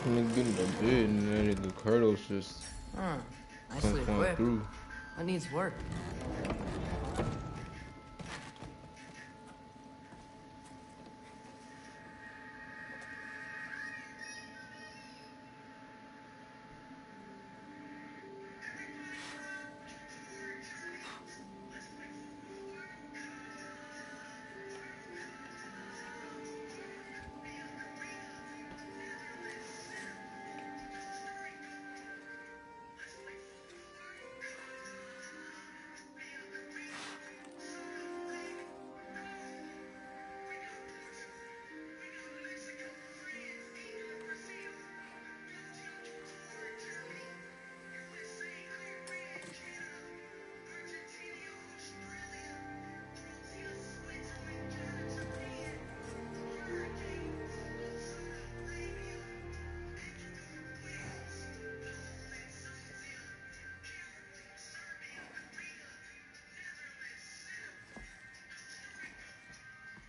And then get in the bed and then the Kratos just Nicely come equipped. through. That needs work.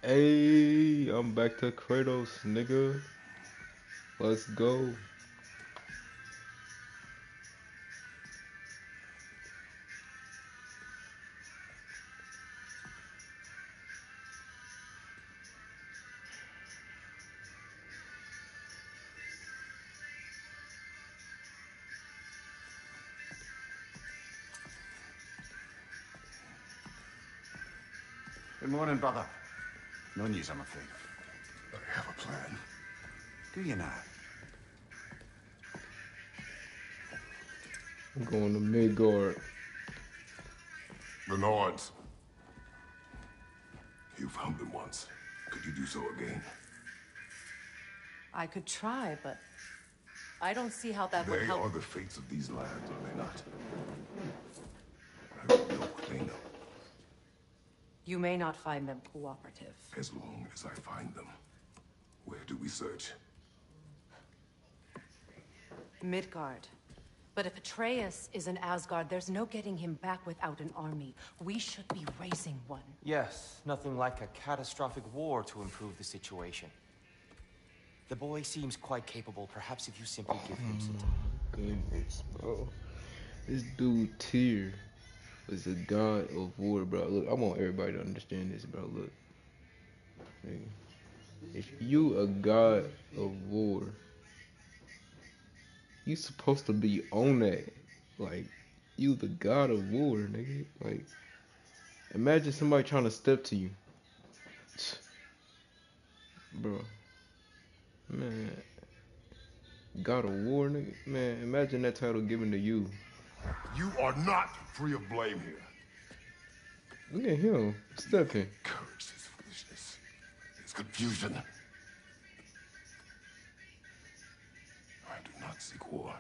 Hey, I'm back to Kratos, nigga. Let's go. Good morning, brother. No news, I'm afraid. I have a plan. Do you now? I'm going to Midgard. The Nords. You found them once. Could you do so again? I could try, but I don't see how that would They help. are the fates of these lands, are they not? I will know what they know. You may not find them cooperative. As long as I find them. Where do we search? Midgard. But if Atreus is in Asgard, there's no getting him back without an army. We should be raising one. Yes, nothing like a catastrophic war to improve the situation. The boy seems quite capable. Perhaps if you simply give him some time. Goodness, bro. This dude Tyr was a god of war, bro. Look, I want everybody to understand this, bro. Look. Nigga. If you a god of war, you supposed to be on that. Like, you the god of war, nigga. Like, imagine somebody trying to step to you. Bro. Man. God of war, nigga. Man, imagine that title given to you. You are not free of blame here. Look at him, stepping. Curse his foolishness. His confusion. I do not seek war.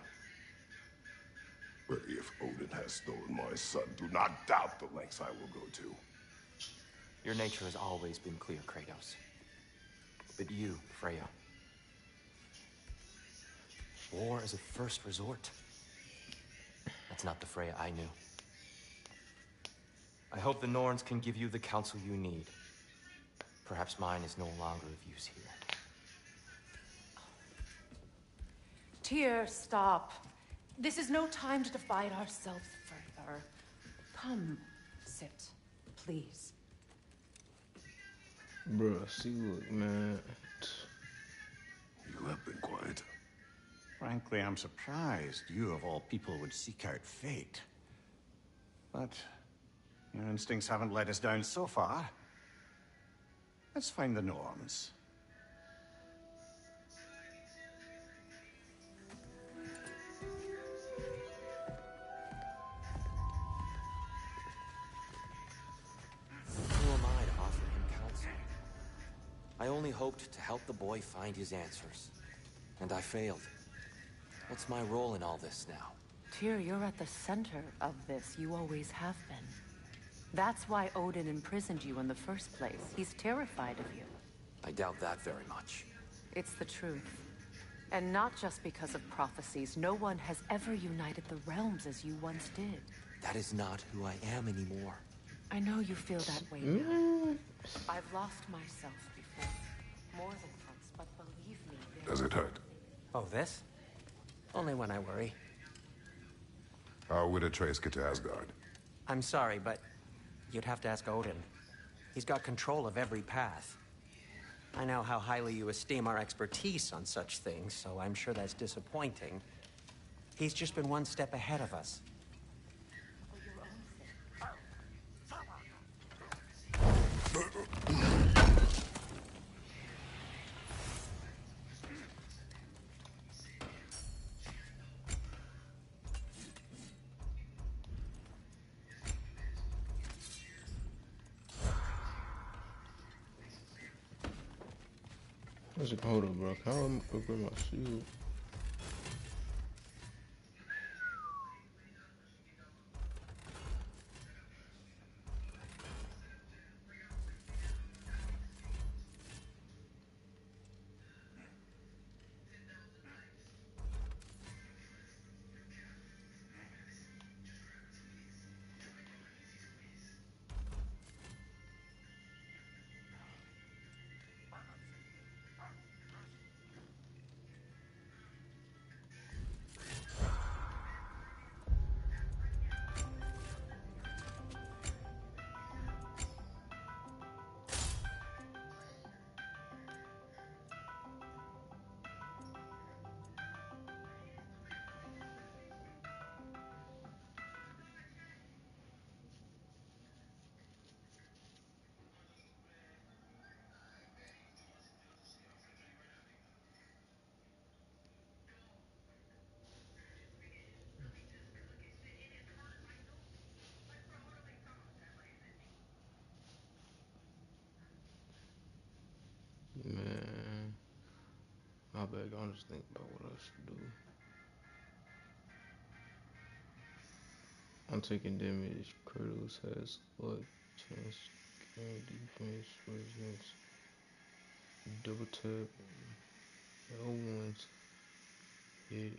But if Odin has stolen my son, do not doubt the lengths I will go to. Your nature has always been clear, Kratos. But you, Freya. War is a first resort. That's not the Freya I knew. I hope the Norns can give you the counsel you need. Perhaps mine is no longer of use here. Tyr, stop. This is no time to divide ourselves further. Come, sit, please. Bro, see, look, man. You have been quiet. Frankly, I'm surprised you, of all people, would seek out fate. But your instincts haven't let us down so far. Let's find the Norns. Who am I to offer him counsel? I only hoped to help the boy find his answers. And I failed. What's my role in all this now? Tyr, you're at the center of this. You always have been. That's why Odin imprisoned you in the first place. He's terrified of you. I doubt that very much. It's the truth. And not just because of prophecies. No one has ever united the realms as you once did. That is not who I am anymore. I know you feel that way now. I've lost myself before. More than once, but believe me, Does it hurt? Oh, this? Only when I worry. How would Atreus get to Asgard? I'm sorry, but you'd have to ask Odin. He's got control of every path. I know how highly you esteem our expertise on such things, so I'm sure that's disappointing. He's just been one step ahead of us. What's it hold up, bro? How am I gonna grab my shield? Man, my bad. I'm just thinking about what I should do. I'm taking damage. Kratos has what chance? Gain defense for his next double tap. L1 hit.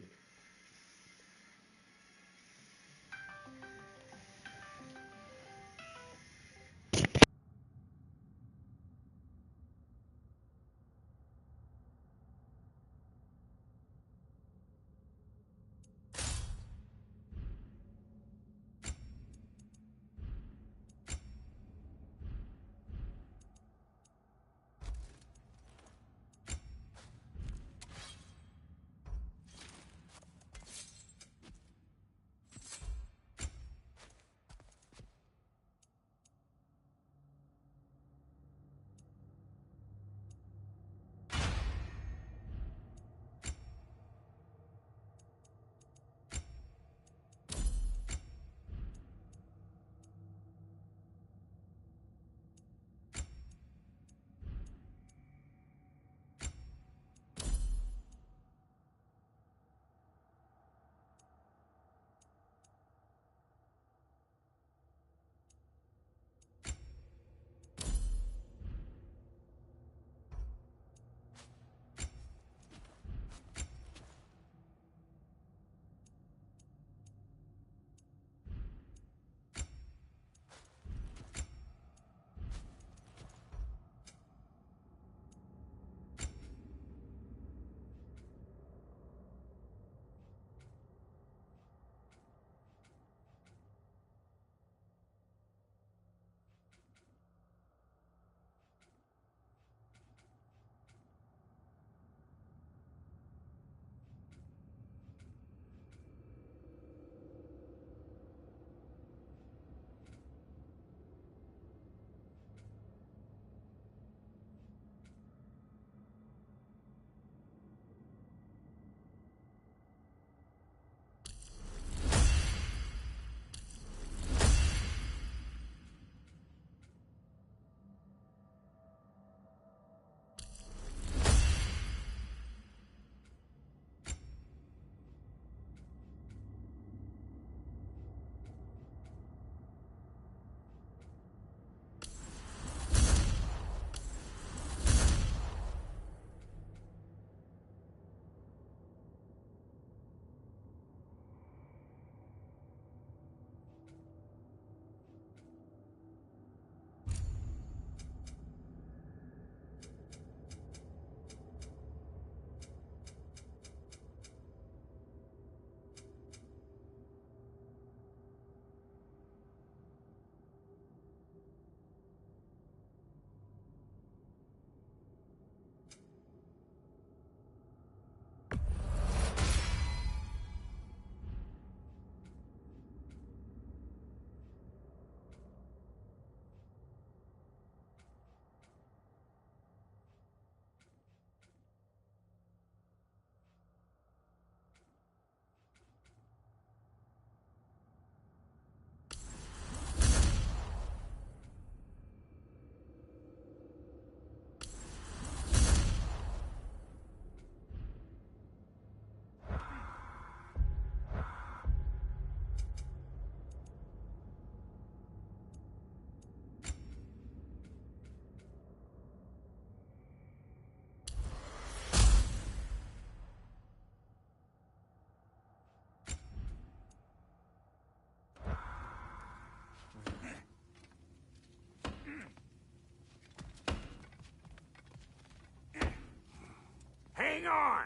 Hang on!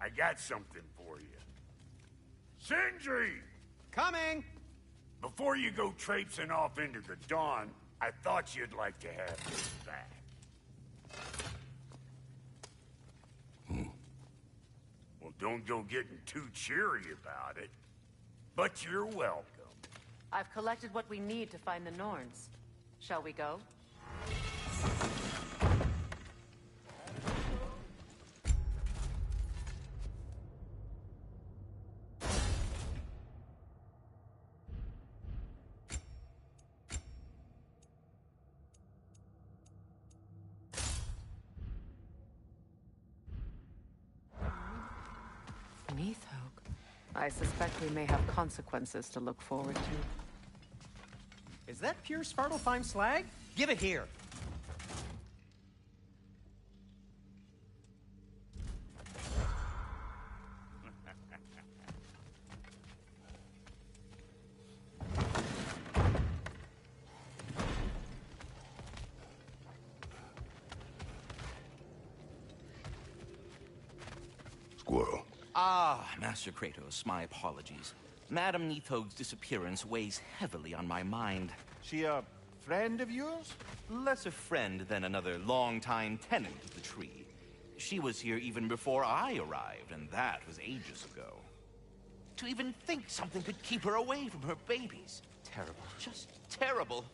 I got something for you. Sindri! Coming! Before you go traipsing off into the dawn, I thought you'd like to have this back. Well, don't go getting too cheery about it. But you're welcome. I've collected what we need to find the Norns. Shall we go? I suspect we may have consequences to look forward to. Is that pure Svartalfheim slag? Give it here. Squirrel. Ah, Master Kratos, my apologies. Madame Nithog's disappearance weighs heavily on my mind. She a friend of yours? Less a friend than another longtime tenant of the tree. She was here even before I arrived, and that was ages ago. To even think something could keep her away from her babies. Terrible, just terrible.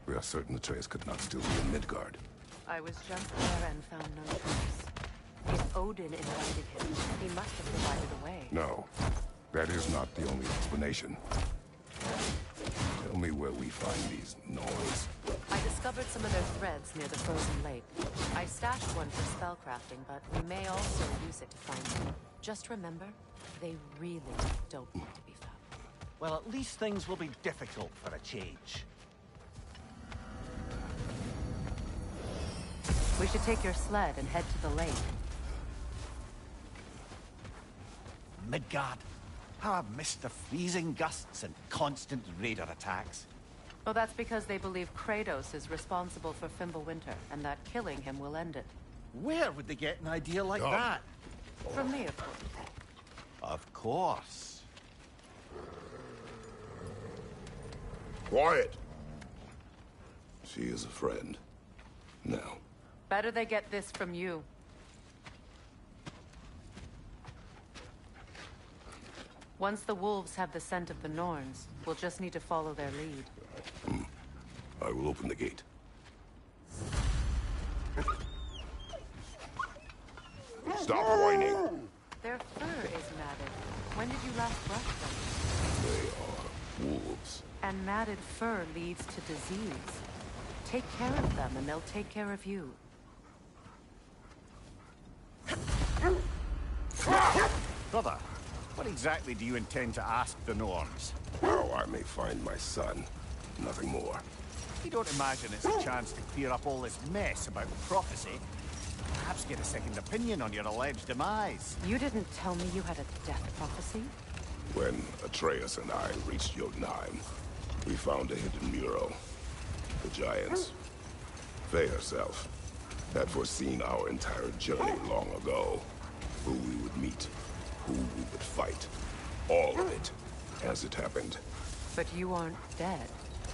We are certain Atreus could not still be in Midgard. I was just there and found no trace. If Odin invited him, he must have provided a way. No, that is not the only explanation. Tell me where we find these Norns. I discovered some of their threads near the frozen lake. I stashed one for spellcrafting, but we may also use it to find them. Just remember, they really don't need to be found. Well, at least things will be difficult for a change. We should take your sled and head to the lake. Midgard. How I've missed the freezing gusts and constant raider attacks. Well, that's because they believe Kratos is responsible for Fimbulwinter, and that killing him will end it. Where would they get an idea like that? From me, of course. Of course. Quiet! She is a friend. Now. Better they get this from you. Once the wolves have the scent of the Norns, we'll just need to follow their lead. I will open the gate. Stop whining! Their fur is matted. When did you last brush them? They are wolves. And matted fur leads to disease. Take care of them, and they'll take care of you. Brother, what exactly do you intend to ask the Norns? How I may find my son. Nothing more. You don't imagine it's a chance to clear up all this mess about prophecy? Perhaps get a second opinion on your alleged demise. You didn't tell me you had a death prophecy? When Atreus and I reached Jotunheim, we found a hidden mural. The giants, Faye herself, had foreseen our entire journey long ago. Who we would meet, who we would fight. All of it, as it happened. But you aren't dead.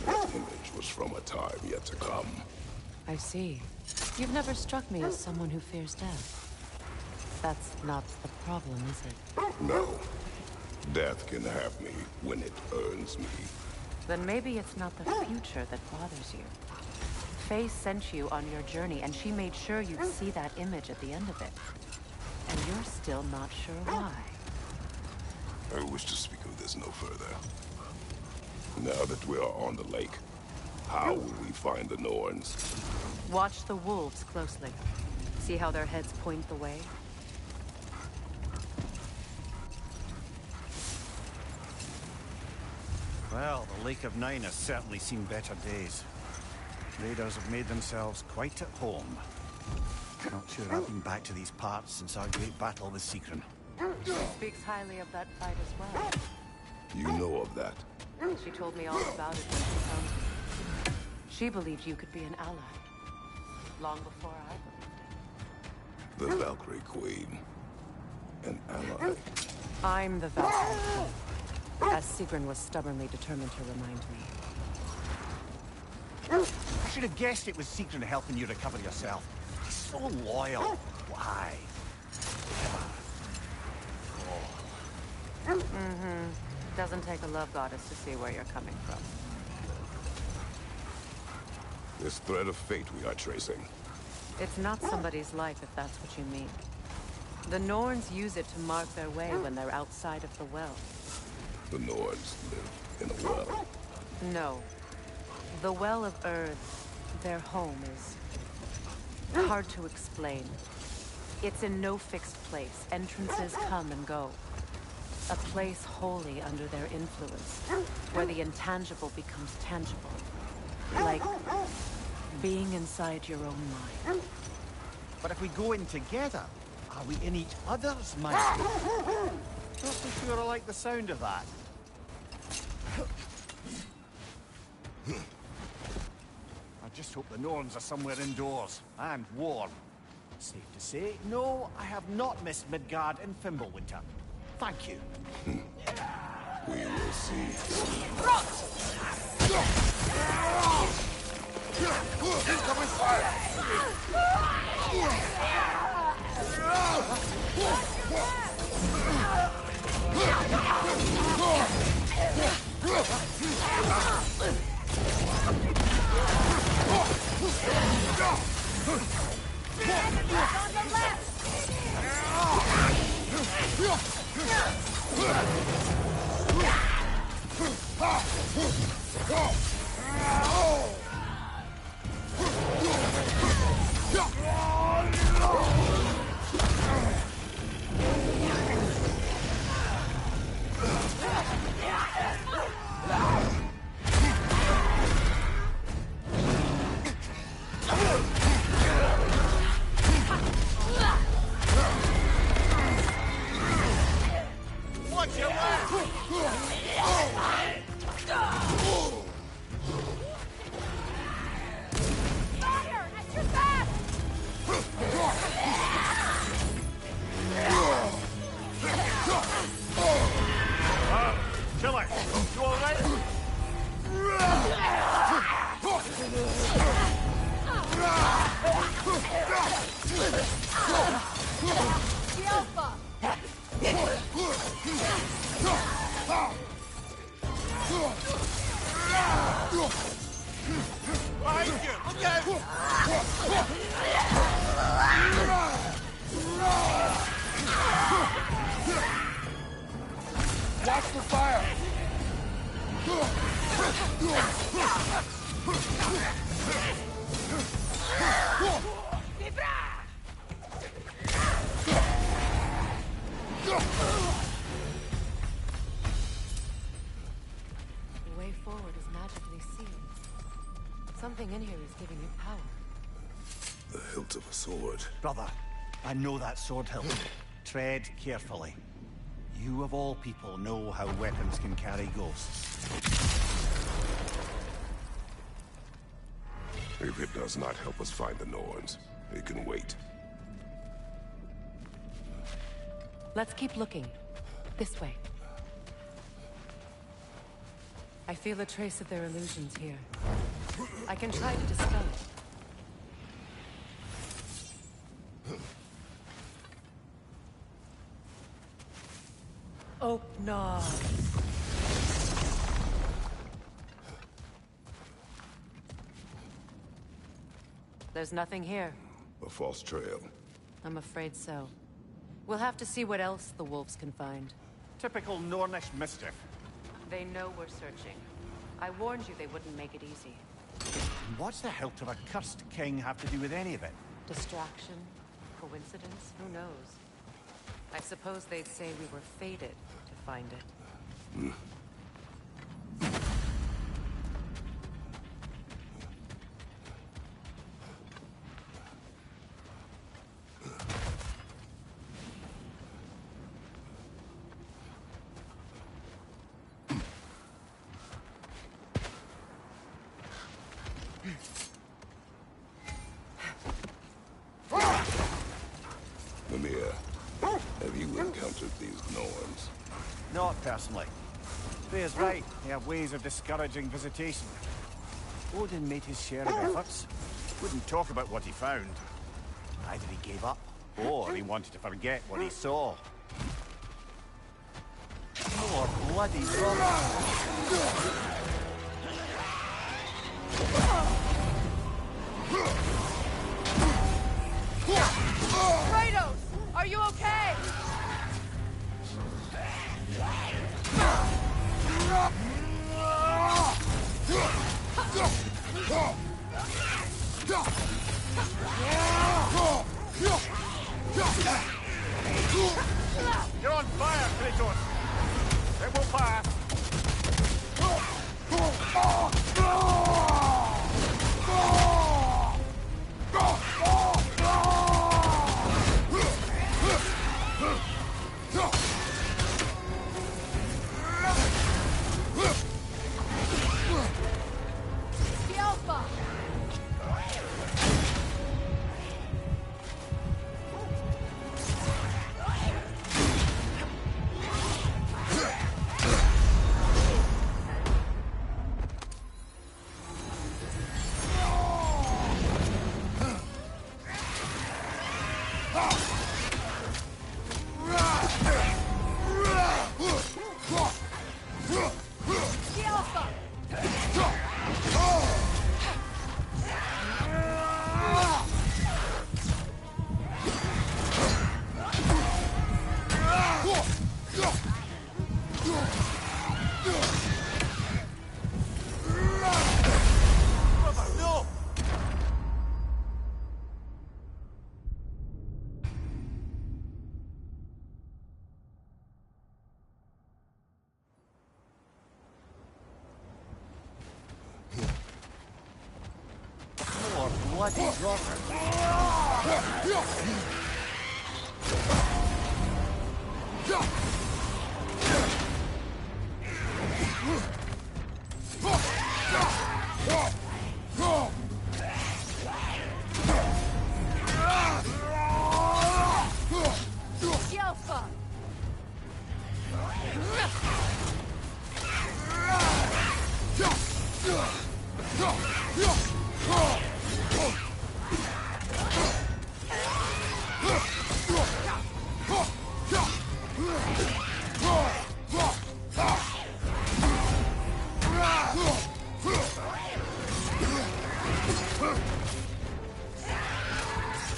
That image was from a time yet to come. I see. You've never struck me as someone who fears death. That's not the problem, is it? No. Death can have me when it earns me. Then maybe it's not the future that bothers you. Faye sent you on your journey, and she made sure you'd see that image at the end of it. And you're still not sure why. I wish to speak of this no further. Now that we are on the lake, how will we find the Norns? Watch the wolves closely. See how their heads point the way? Well, the Lake of Nine has certainly seen better days. Raiders have made themselves quite at home. Not sure I've been back to these parts since our great battle with Seekron. She speaks highly of that fight as well. You know of that? She told me all about it when she found me. She believed you could be an ally. Long before I believed it. The Valkyrie Queen. An ally. I'm the Valkyrie Queen, as Sigrun was stubbornly determined to remind me. I should have guessed it was Seekron helping you recover yourself. He's so loyal. Why? Doesn't take a love goddess to see where you're coming from. This thread of fate we are tracing. It's not somebody's life, if that's what you mean. The Norns use it to mark their way when they're outside of the well. The Norns live in a well. No. The Well of Earth, their home, is hard to explain. It's in no fixed place. Entrances come and go. A place wholly under their influence, where the intangible becomes tangible. Like being inside your own mind. But if we go in together, are we in each other's mind? Not so sure I like the sound of that. I just hope the Norns are somewhere indoors, and warm. Safe to say, no, I have not missed Midgard and Fimbulwinter. Thank you. We will see. Incoming fire! Watch the fire! The way forward is magically sealed. Something in here is giving you power. The hilt of a sword. Brother, I know that sword hilt. Tread carefully. You of all people know how weapons can carry ghosts. If it does not help us find the Norns, it can wait. Let's keep looking. This way. I feel a trace of their illusions here. I can try to dispel it. Oh, no. There's nothing here. A false trail. I'm afraid so. We'll have to see what else the wolves can find. Typical Nornish mischief. They know we're searching. I warned you they wouldn't make it easy. What's the hilt of a cursed king have to do with any of it? Distraction? Coincidence? Who knows? I suppose they'd say we were fated to find it. you encountered these Norns? Not personally. Freya's right. They have ways of discouraging visitation. Odin made his share of efforts. Wouldn't talk about what he found. Either he gave up, or he wanted to forget what he saw. More bloody zombies. Kratos! Are you okay? You're on fire, Kratos! It will pass! The Alpha! The Alpha! No! More bloody rockers. The Alpha!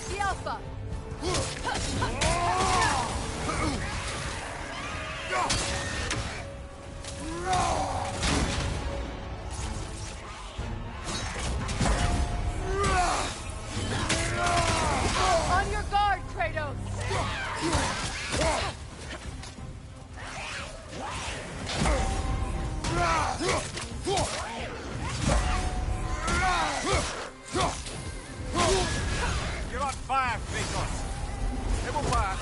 The Alpha! On your guard, Kratos! You're on fire, Kratos! It will pass!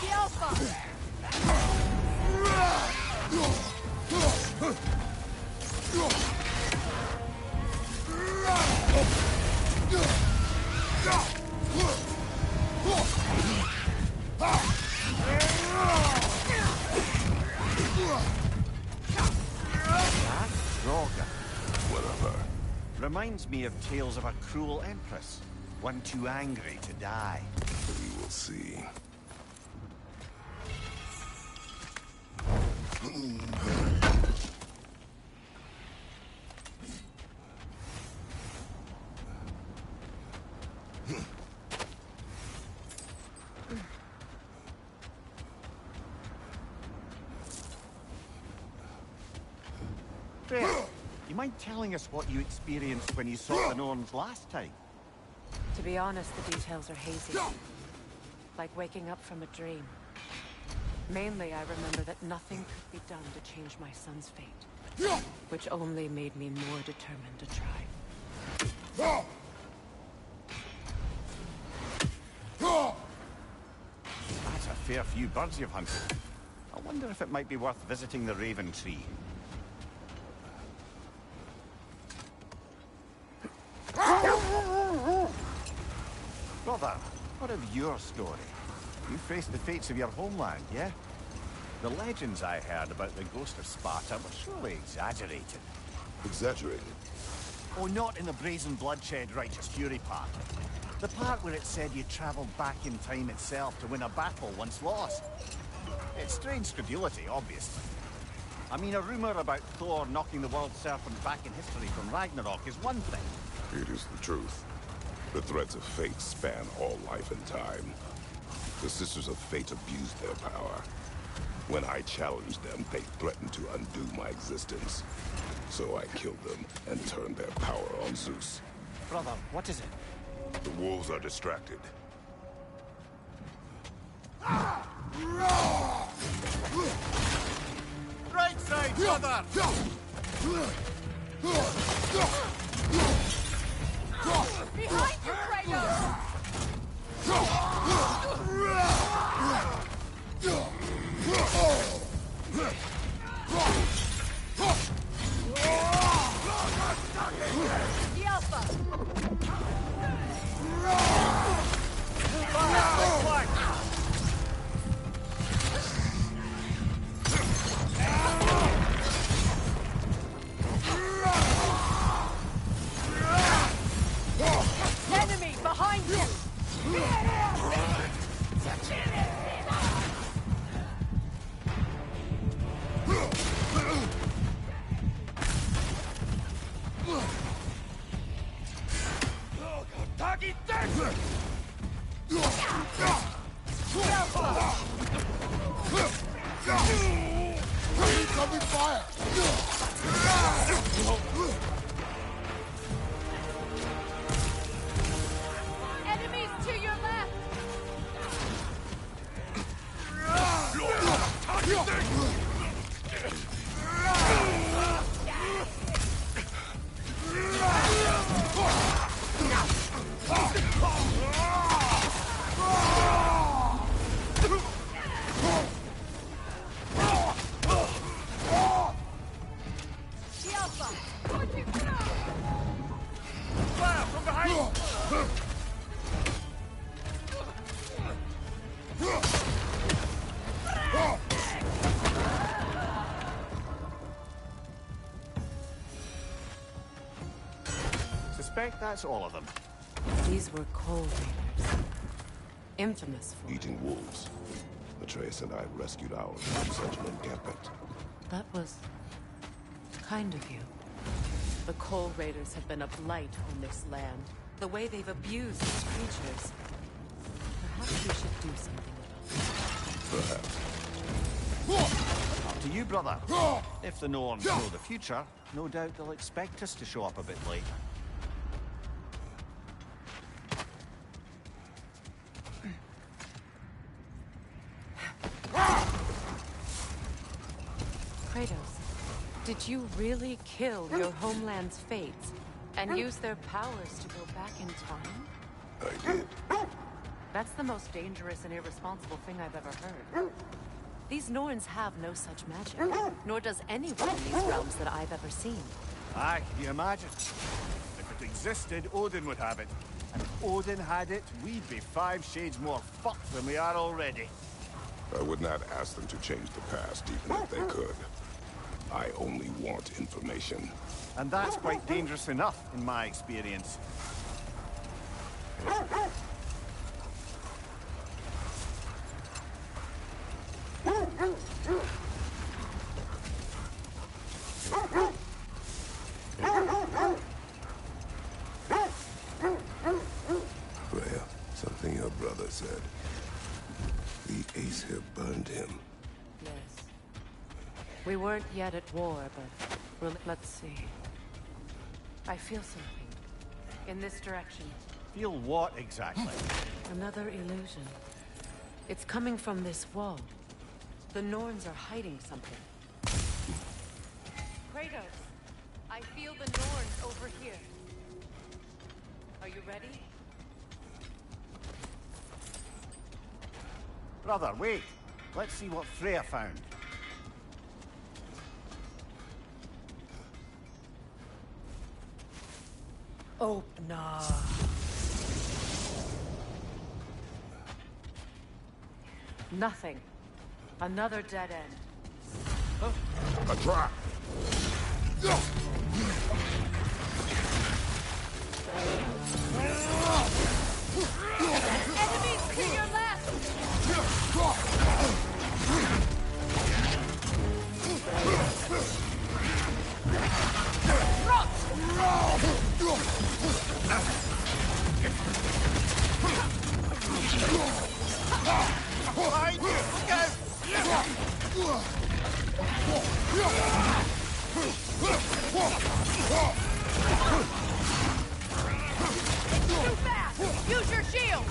The Alpha! Droga. Whatever. Reminds me of tales of a cruel empress. One too angry to die. We will see. Freya, you mind telling us what you experienced when you saw the Norns last time? To be honest, the details are hazy. Like waking up from a dream. Mainly, I remember that nothing could be done to change my son's fate. Which only made me more determined to try. That's a fair few birds you've hunted. I wonder if it might be worth visiting the Raven Tree. what of your story? You faced the fates of your homeland, yeah? The legends I heard about the ghost of Sparta were surely exaggerated. Exaggerated? Oh, not in the brazen bloodshed righteous fury part. The part where it said you traveled back in time itself to win a battle once lost. It's strange credulity, obviously. I mean, a rumor about Thor knocking the world serpent back in history from Ragnarok is one thing. It is the truth. The threads of fate span all life and time. The Sisters of Fate abused their power. When I challenged them, they threatened to undo my existence. So I killed them and turned their power on Zeus. Brother, what is it? The wolves are distracted. Right side, brother! Behind you, Kratos! The Alpha! Enemy behind you! Incoming fire! Enemies to your left! The Alpha! Fire from behind! Suspect that's all of them. These were coal raiders. Infamous for Eating wolves. Atreus and I rescued ours from such an encampment. That was kind of you. The coal raiders have been a blight on this land. The way they've abused these creatures. Perhaps we should do something about Perhaps. Up to you, brother. If the Norns know the future, no doubt they'll expect us to show up a bit late. it. Kratos, did you really kill your homeland's fates and use their powers to go back in time? I did. That's the most dangerous and irresponsible thing I've ever heard. These Norns have no such magic, nor does anyone in these realms that I've ever seen. Aye, can you imagine? If it existed, Odin would have it. And if Odin had it, we'd be 5 shades more fucked than we are already. I would not ask them to change the past, even if they could. I only want information. And that's quite dangerous enough, in my experience. Freya, something your brother said. The ace here burned him. Yes. We weren't yet at war, but let's see. I feel something. In this direction. Feel what exactly? Another illusion. It's coming from this wall. The Norns are hiding something. Kratos, I feel the Norns over here. Are you ready? Brother, wait. Let's see what Freya found. Opener. Nothing. Another dead end. A trap! Enemies to your left! Behind you! Look out! Too fast! Use your shield!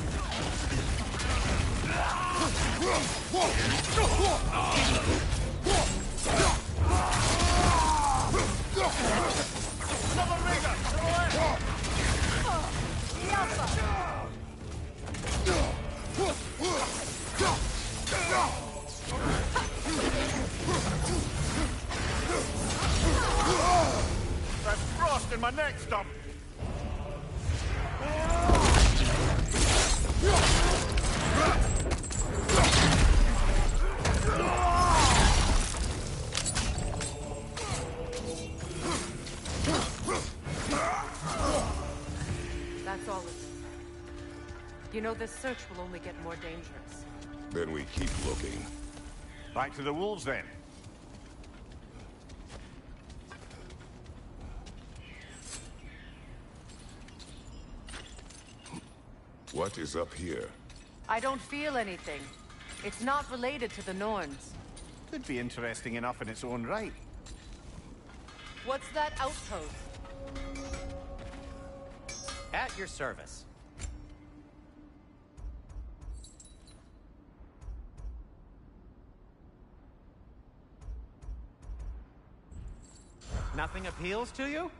Another rigger! To the left! That's frost in my neck stump! That's all of it. You know, this search will only get more dangerous. Then we keep looking. Back to the wolves, then. What is up here? I don't feel anything. It's not related to the Norns. Could be interesting enough in its own right. What's that outpost? At your service. Nothing appeals to you?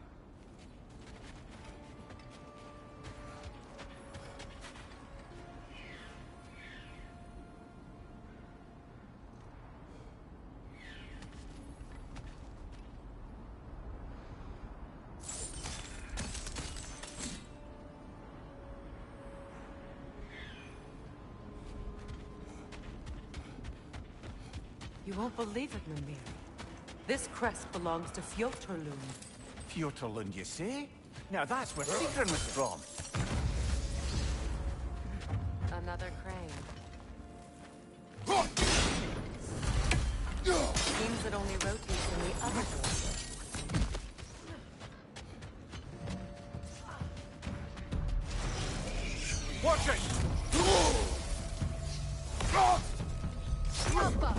You won't believe it, Mimir. This crest belongs to Fjotorlund. Fjotorlund, you say? Now that's where Sigrun was from. Another crane. Seems it only rotates in the other direction. Watch it! Alpha!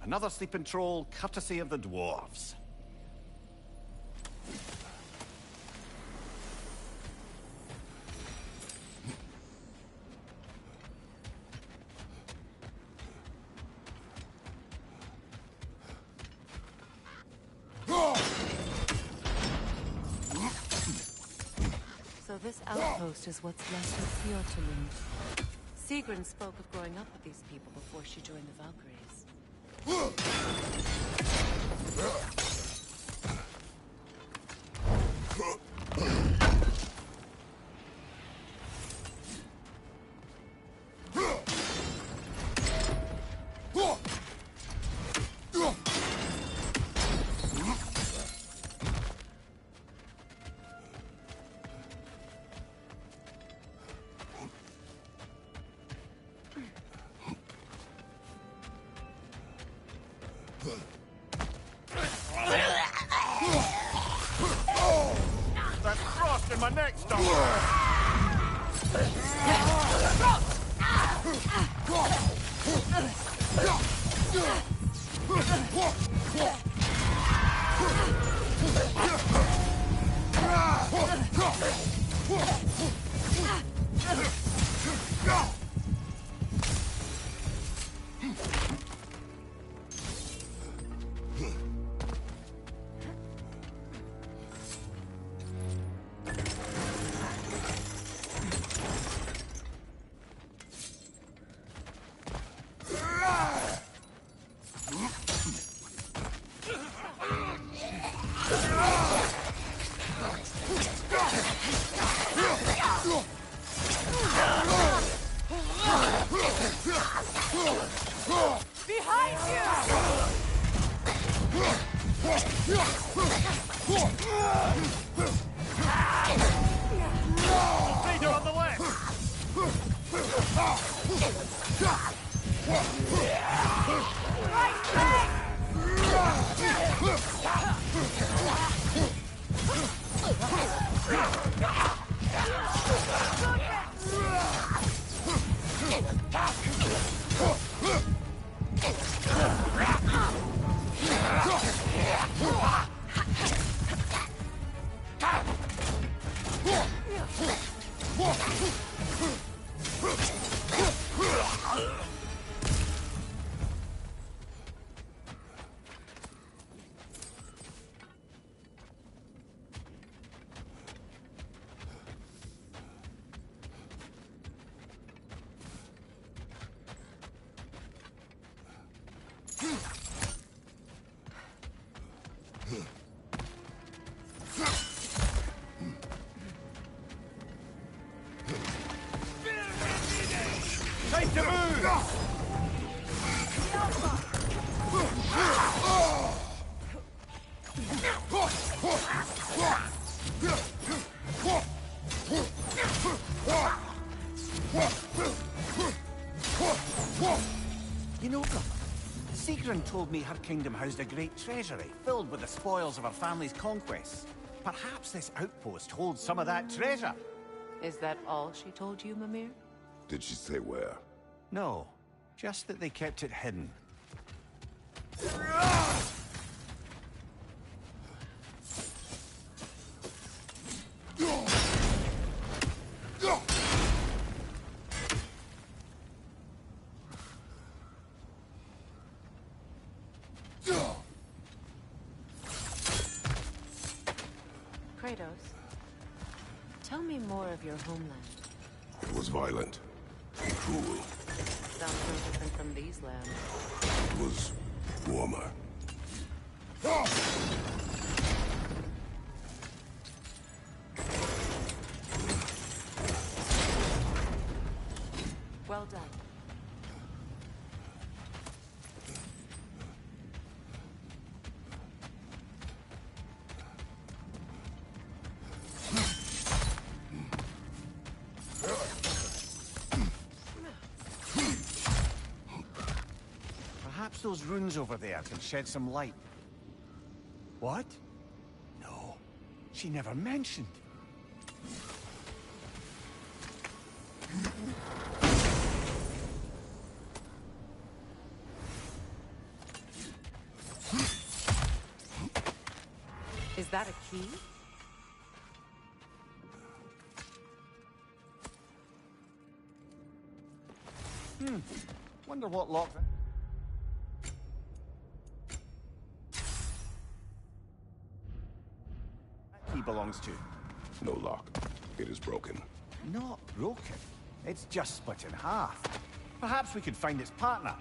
Another sleeping troll, courtesy of the dwarves. So this outpost is what's left of Fjotorlund. Sigrun spoke of growing up with these people before she joined the Valkyries. That's frost in my neck stump! Time to move! You know, Sigrun told me her kingdom housed a great treasury filled with the spoils of her family's conquests. Perhaps this outpost holds some of that treasure. Is that all she told you, Mimir? Did she say where? No, just that they kept it hidden. Kratos, tell me more of your homeland. It was violent. Cruel. Sounds no different from these lands. It was warmer. Well done. Perhaps those runes over there can shed some light. What? No, she never mentioned. Is that a key? Wonder what lock that key belongs to. No lock. It is broken. Not broken. It's just split in half. Perhaps we could find its partner.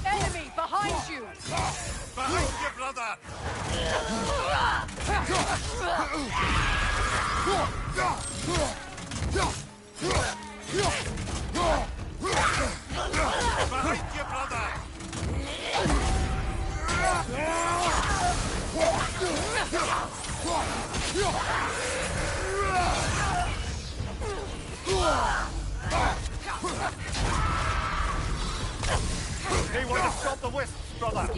Enemy behind you! Behind you, brother! Behind you, brother! They want to stop the wisps, brother.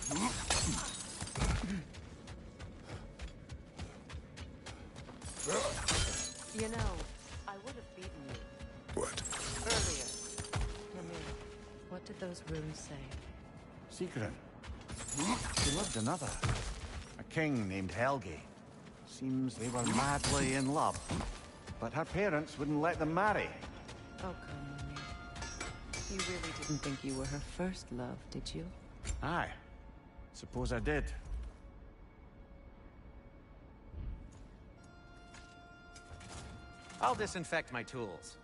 You know, I would have beaten you What? earlier. Lemire, what did those runes say? Secret. She loved another. A king named Helgi. Seems they were madly in love. But her parents wouldn't let them marry. Oh, come, Lemire. You really didn't think you were her first love, did you? Aye. Suppose I did. I'll disinfect my tools.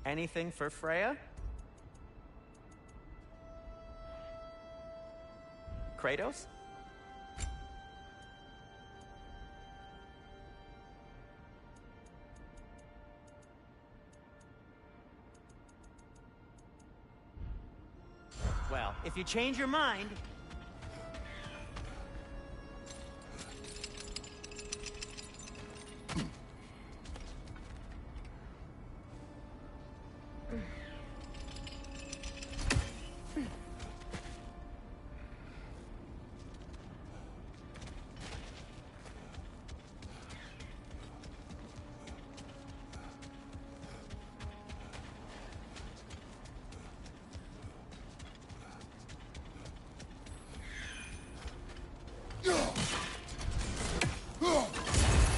Anything for Freya? Kratos? Well, if you change your mind...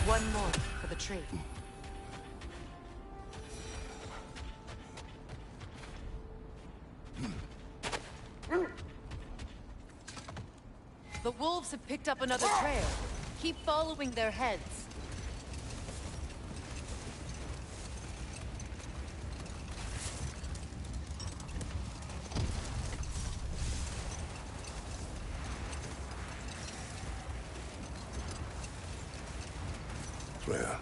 One more for the tree. The wolves have picked up another trail. Keep following their heads. Freya,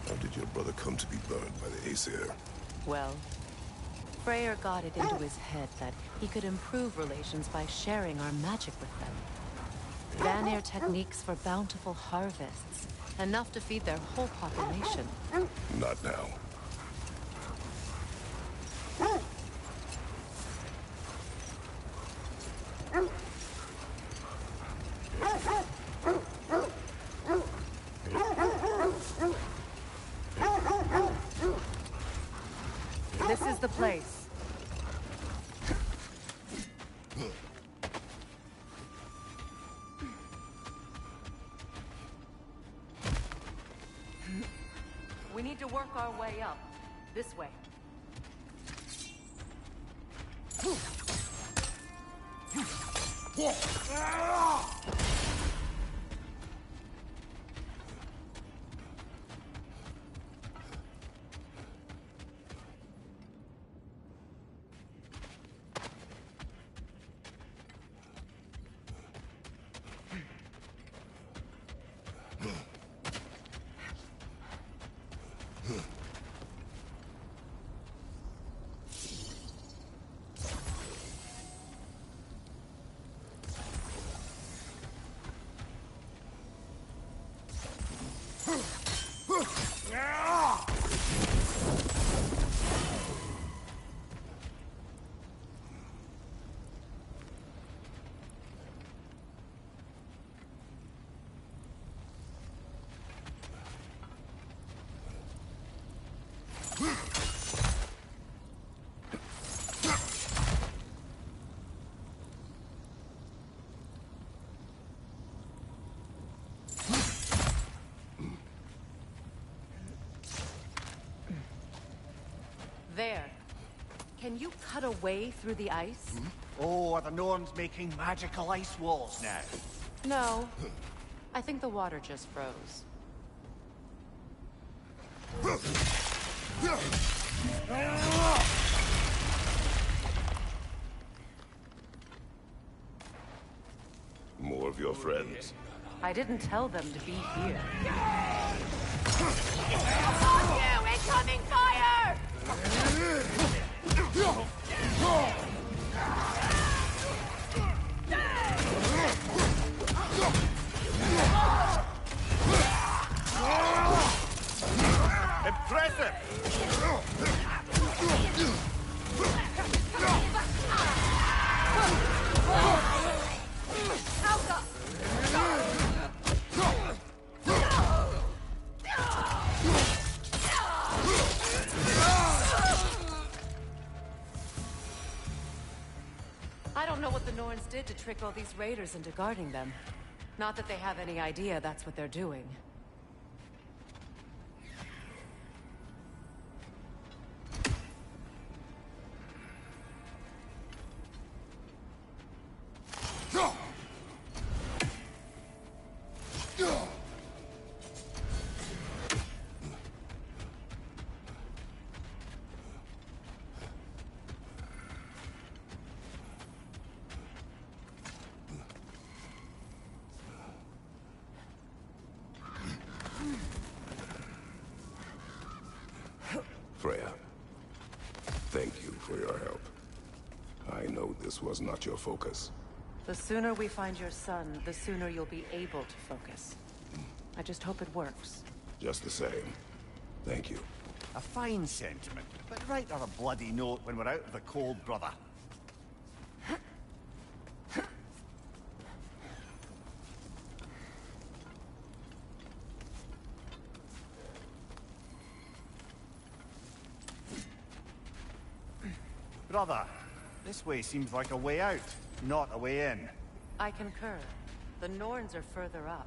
how did your brother come to be burned by the Aesir? Well, Freyr got it into his head that he could improve relations by sharing our magic with them. Vanir techniques for bountiful harvests, enough to feed their whole population. Not now. This is the place. We need to work our way up. This way. There. Can you cut a way through the ice? Oh, are the Norns making magical ice walls now? No. I think the water just froze. More of your friends. I didn't tell them to be here. On you! Incoming fire! the Norns did to trick all these raiders into guarding them. Not that they have any idea that's what they're doing. Freya, thank you for your help. I know this was not your focus. The sooner we find your son, the sooner you'll be able to focus. I just hope it works. Just the same, thank you. A fine sentiment, but write her a bloody note when we're out of the cold, brother. Brother, this way seems like a way out, not a way in. I concur. The Norns are further up.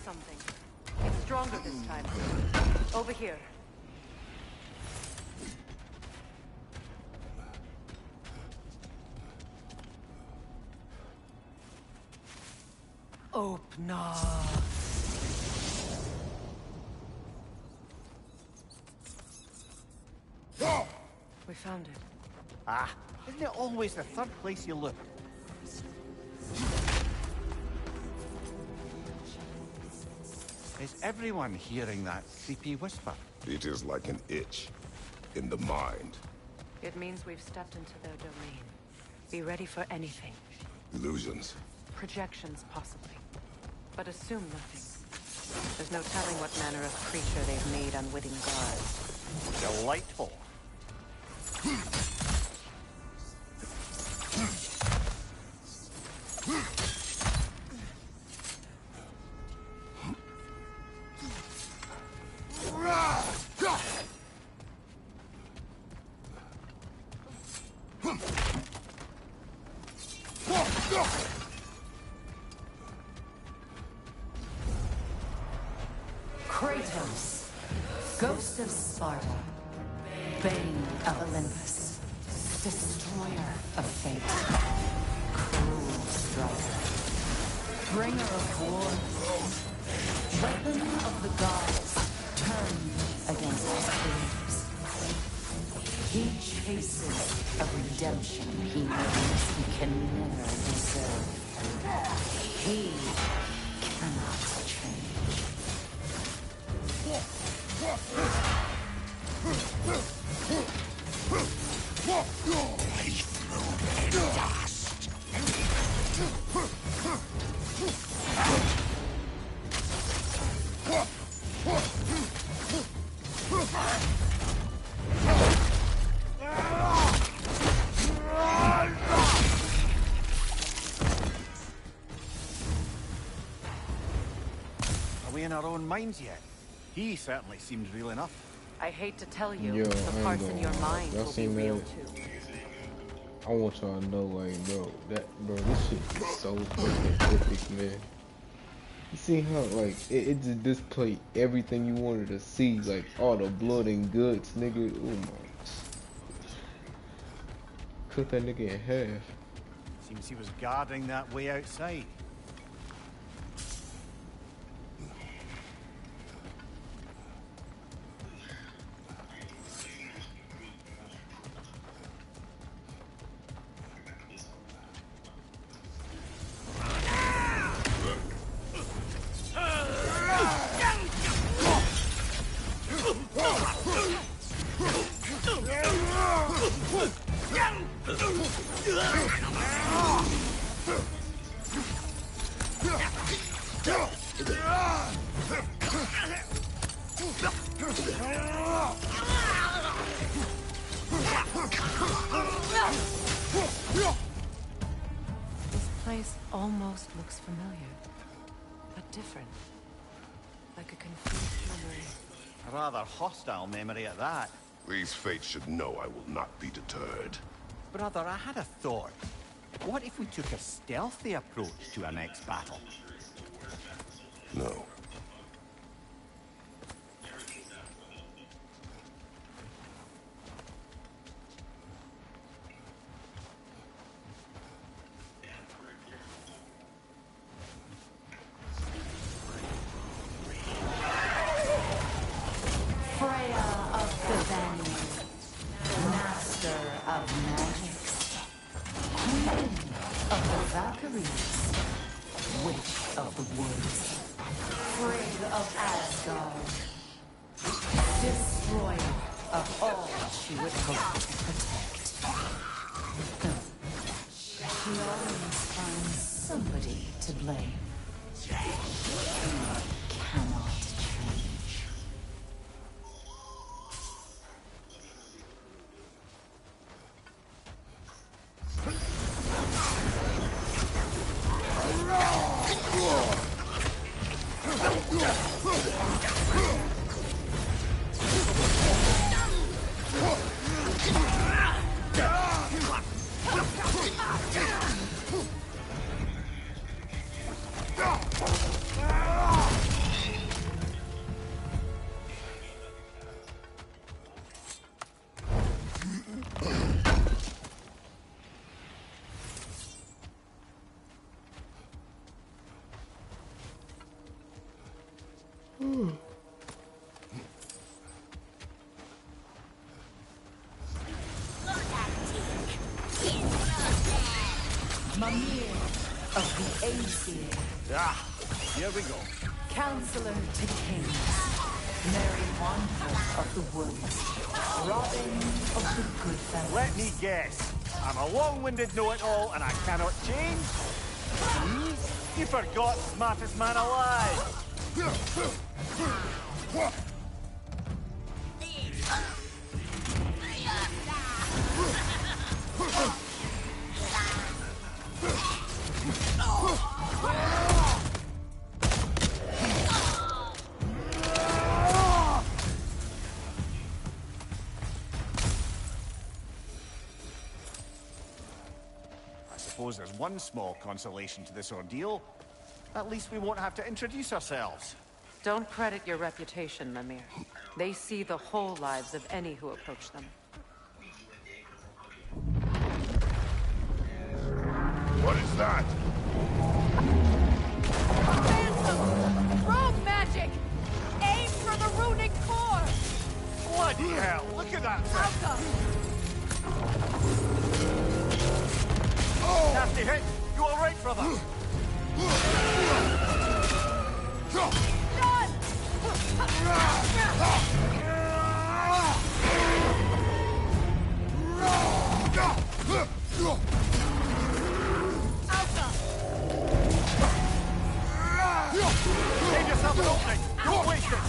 Something. It's stronger this time. Over here. Open. We found it. Ah, isn't it always the third place you look? Is everyone hearing that creepy whisper? It is like an itch in the mind. It means we've stepped into their domain. Be ready for anything. Illusions. Projections, possibly. But assume nothing. There's no telling what manner of creature they've made unwitting guards. Delightful. Kratos, Ghost of Sparta, Bane of Olympus, Destroyer of Fate, Cruel Striker, Bringer of War, Weapon of the Gods, turned against his creators. He chases a redemption he knows he can never deserve. He cannot change. Are we in our own minds yet? He certainly seems real enough. I hate to tell you, Yo, I the ain't parts in gonna your lie. mind Y'all will be seen real that? too. I want y'all to know, like, bro, this shit is so fucking epic, man. You see how, like, it just displayed everything you wanted to see, like, all the blood and guts, nigga. Oh my. Cut that nigga in half. Seems he was guarding that way outside. This place almost looks familiar, but different. Like a confused memory. A rather hostile memory at that. These fates should know I will not be deterred. Brother, I had a thought. What if we took a stealthy approach to our next battle? No. Freya of the Vanny, Master of Magics, Queen of the Valkyries, Witch of the Woods, Frigg of Asgard, Destroyer of all she would hope to protect. She always finds somebody to blame. She cannot change. Mimir of the Aesir, Ah, here we go. Counselor to Kings, Mary Wanderer of the Woods, Robin of the Good Fellows. Let me guess. I'm a long-winded know-it-all and I cannot change? Please? You forgot smartest man alive. I suppose there's one small consolation to this ordeal. At least we won't have to introduce ourselves. Don't credit your reputation, Mimir. They see the whole lives of any who approach them. What is that? Phantom! Rogue magic! Aim for the runic core! Bloody hell! Look at that thing! Alka! Nasty hit! You all right, brother? Save yourself an opening! Don't waste it!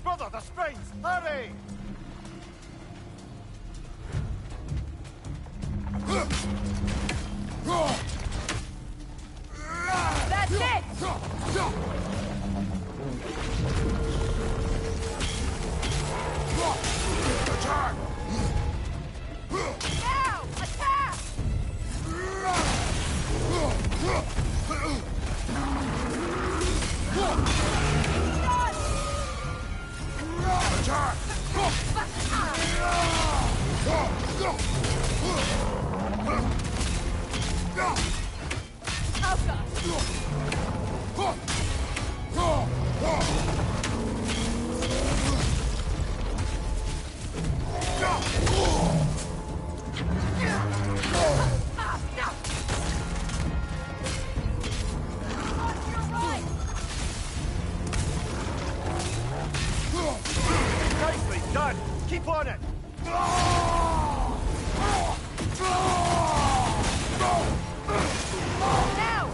Brother, the springs! Hurry! That's it! Attack! Now! Attack! Attack! Nicely done! Keep on it! Now!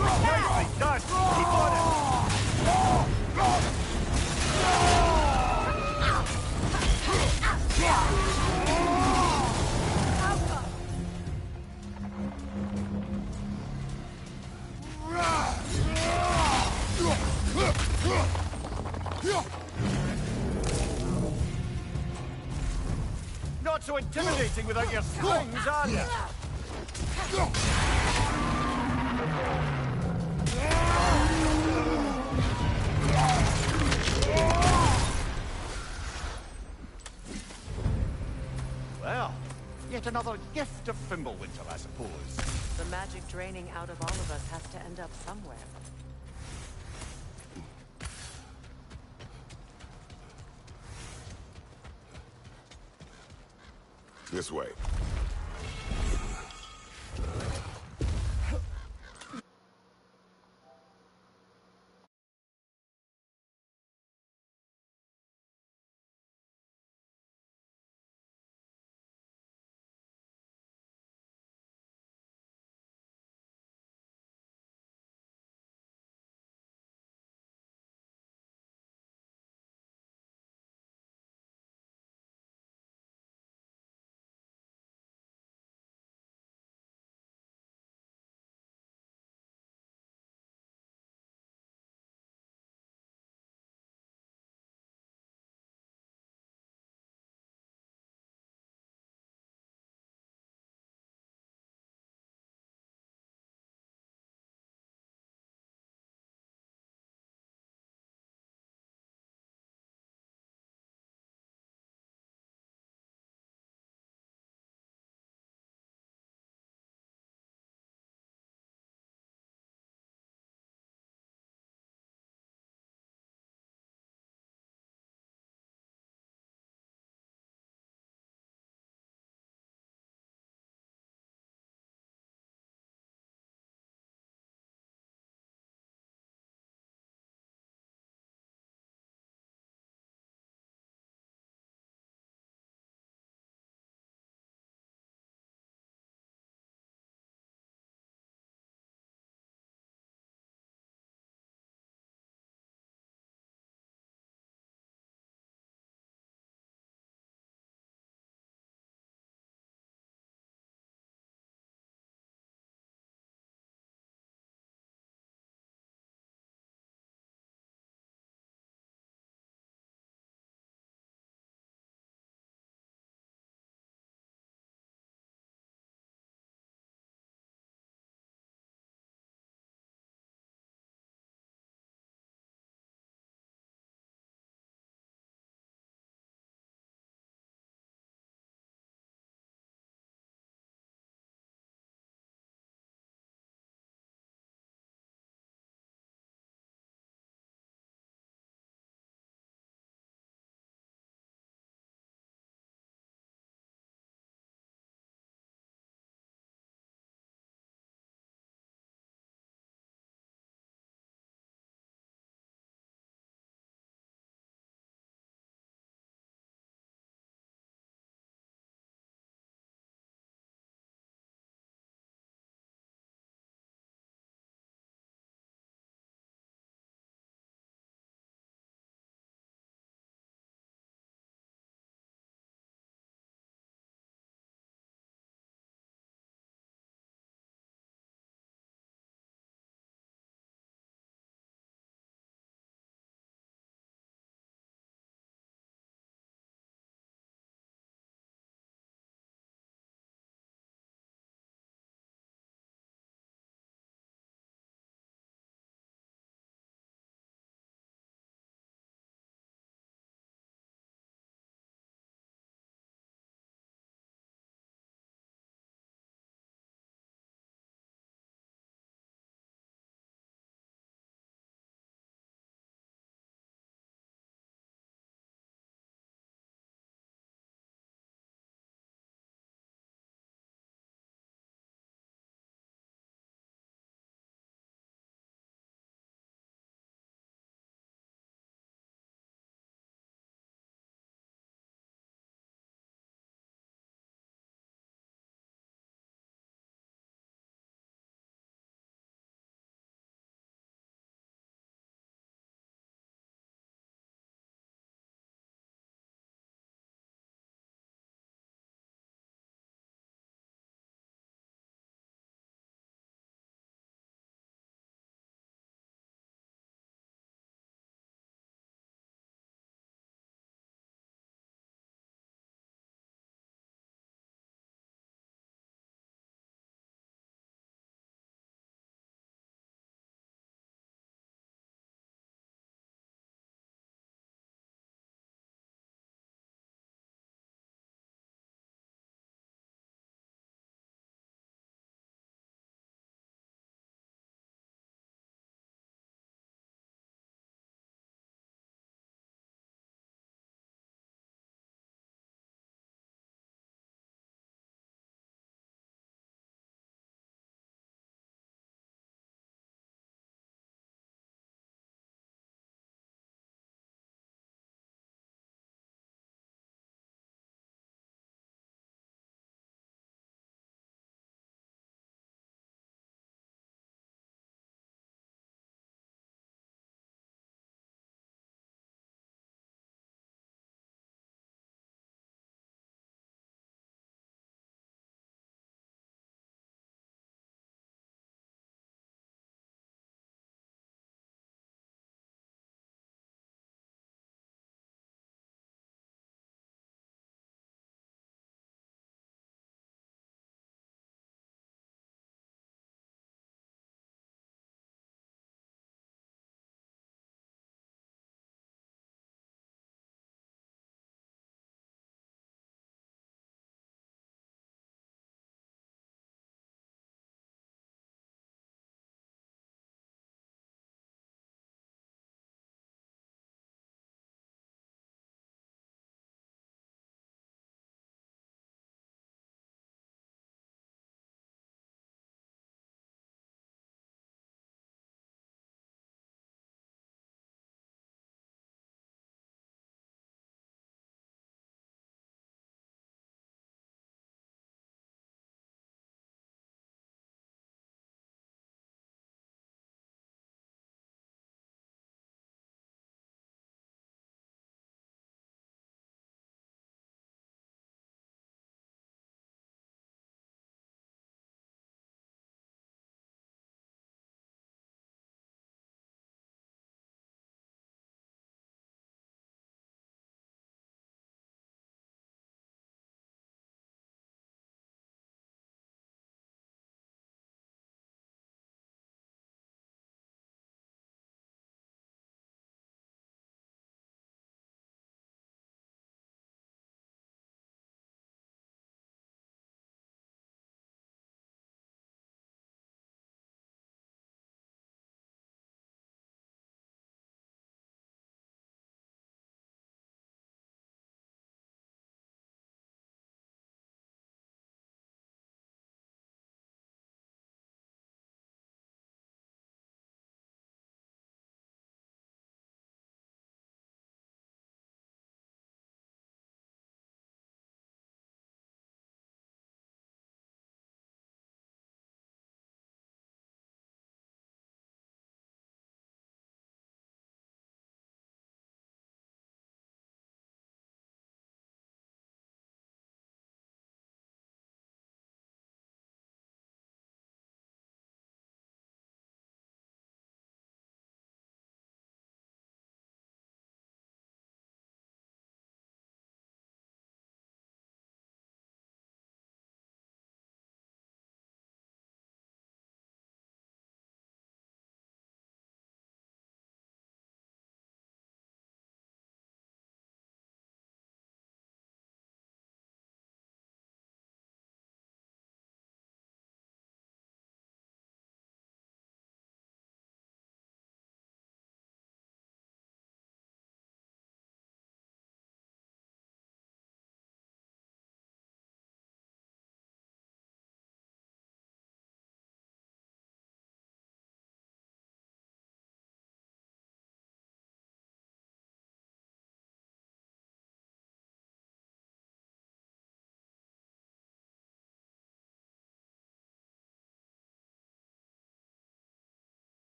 Attack! Nicely done! Keep on it! Alka! Not so intimidating without your strings, are you? Well, yet another gift of Fimbulwinter, I suppose. The magic draining out of all of us has to end up somewhere. This way.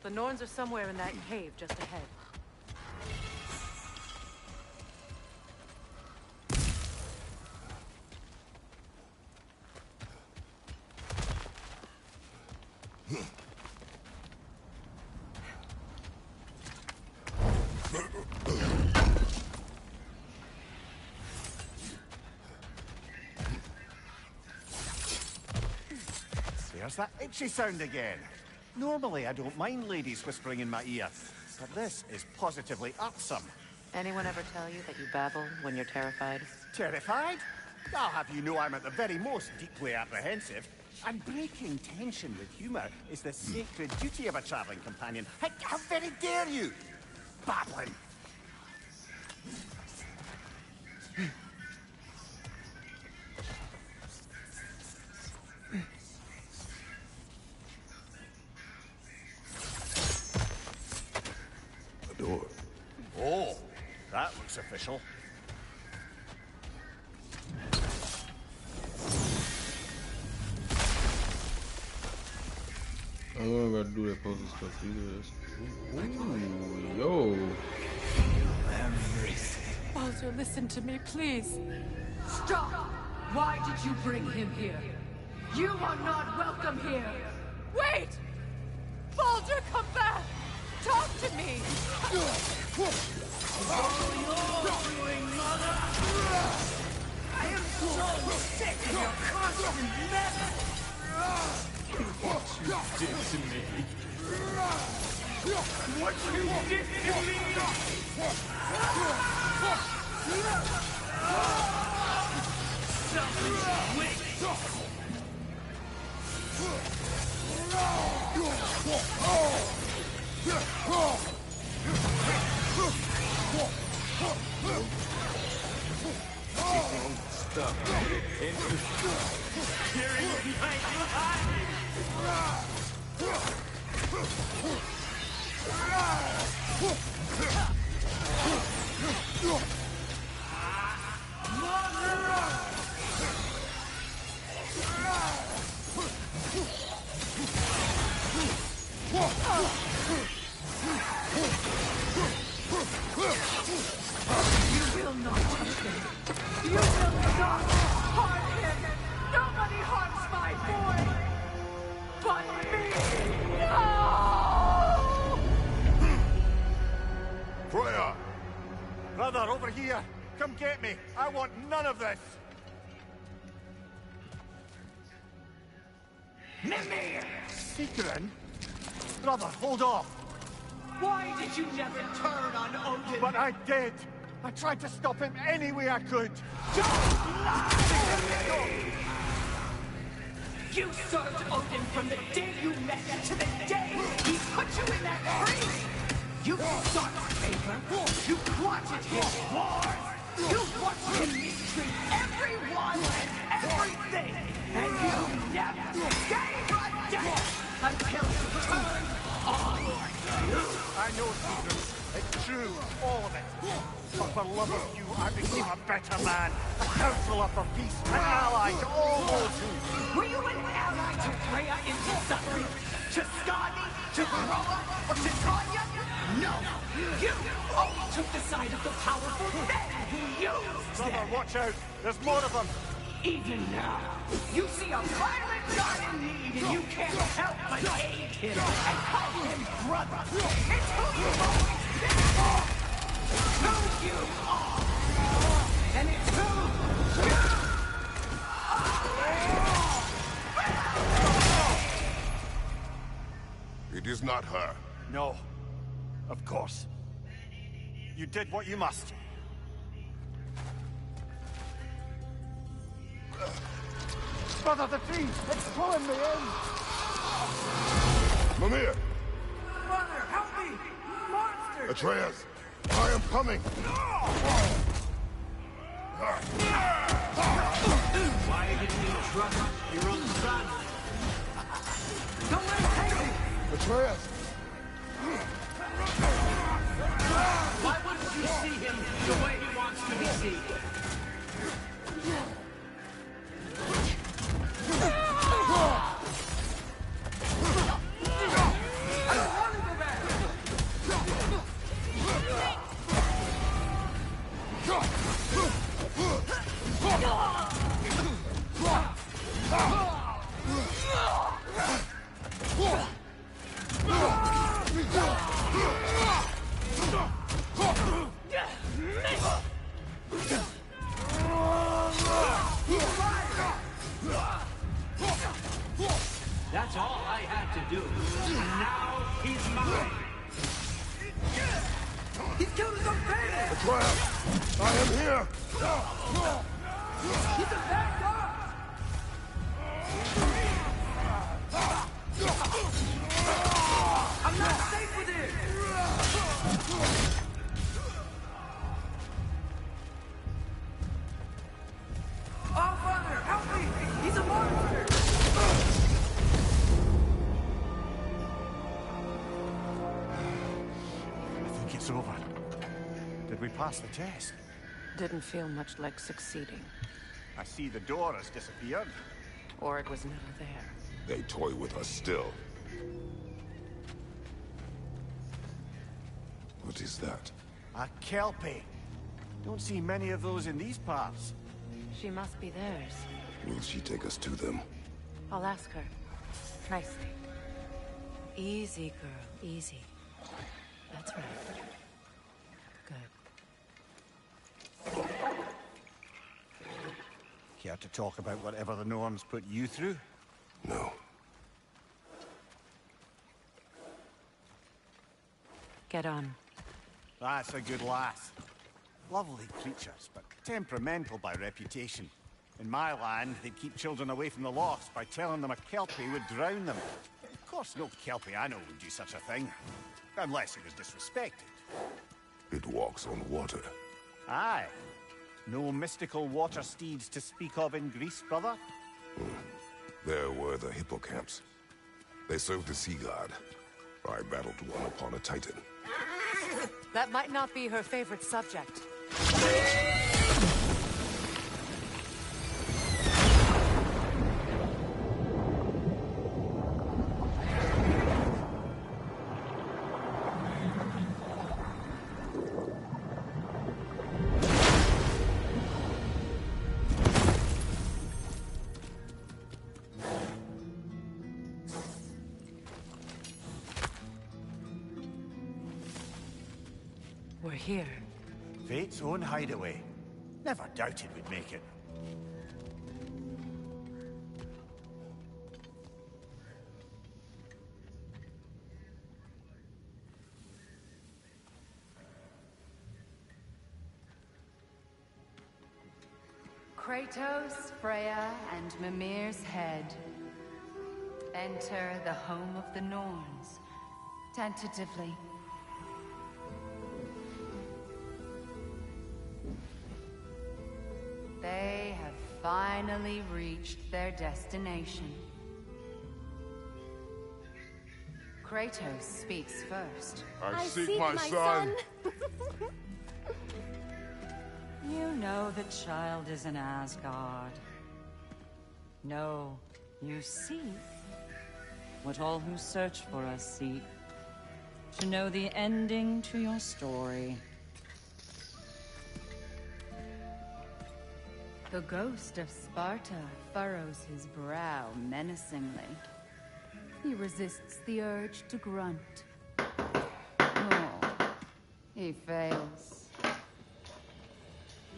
The Norns are somewhere in that cave just ahead. There's that itchy sound again. Normally, I don't mind ladies whispering in my ear, but this is positively irksome. Anyone ever tell you that you babble when you're terrified? Terrified? I'll have you know I'm at the very most deeply apprehensive. And breaking tension with humor is the sacred duty of a traveling companion. How very dare you? Babbling. The door. Oh, that looks official. I don't know about to do that puzzle stuff either. Ooh, yo. Baldur, listen to me, please. Stop! Why did you bring him here? You are not welcome here! Wait! Baldur, come back! Talk to me! I am so sick of your constant mess! What you did to me. What you did to me! Selfish witch! Stuff into tearing my You will not touch him! You will not harm him! Nobody harms my boy! But me! No! Freya! Brother, over here! Come get me! I want none of this! Mimir! Secret? Brother, hold off! Why did you never turn on Odin? But I did! I tried to stop him any way I could! Don't lie! You served Odin from the day you met him to the day he put you in that tree! You sought favor, you wanted his wars, you watched him mistreat everyone and everything, and you never gave a damn until you turned on you! I know, Secret. It's true, all of it. But for love of you, I became a better man, a counselor for peace, an ally to all those who... Were you an ally to Freya into suffering? To Skadi? To Groa? Or to Tanya? No! You only took the side of the powerful men who used Brother, them! watch out! There's more of them! Even now, you see a violent god in need and you can't help but aid him and call him brother! It's who you've always been! It's who you are! And it's who you are! It is not her. No. Of course. You did what you must. Brother, the tree! It's pulling me in! Mimir! Mother, help me! Monster! Atreus! I am coming! Why didn't you trust your own son? Don't let him take me! Atreus! Why wouldn't you see him the way he wants to be seen? I don't want to go That's all I had to do. Now he's mine. He's killed his own parents! Atreus! I am here! He's a bad guy! I'm not safe with him! Oh, Father, help me! He's a monster! I think it's over. Did we pass the test? Didn't feel much like succeeding. I see the door has disappeared. Or it was never there. They toy with us still. What is that? A Kelpie. Don't see many of those in these parts. She must be theirs. Will she take us to them? I'll ask her. Nicely. Easy, girl. Easy. That's right. Good. Care to talk about whatever the norms put you through? No. Get on. That's a good lass. Lovely creatures, but temperamental by reputation. In my land, they'd keep children away from the lofts by telling them a Kelpie would drown them. Of course, no Kelpie I know would do such a thing. Unless it was disrespected. It walks on water. Aye. No mystical water steeds to speak of in Greece, brother? There were the hippocamps. They served the sea god. I battled one upon a titan. That might not be her favorite subject. We're here. Fate's own hideaway. Never doubted we'd make it. Kratos, Freya, and Mimir's head. Enter the home of the Norns. Tentatively. They have finally reached their destination. Kratos speaks first. I seek my son. You know the child is in Asgard. No, you seek what all who search for us seek. To know the ending to your story. The ghost of Sparta furrows his brow menacingly. He resists the urge to grunt. Oh, he fails.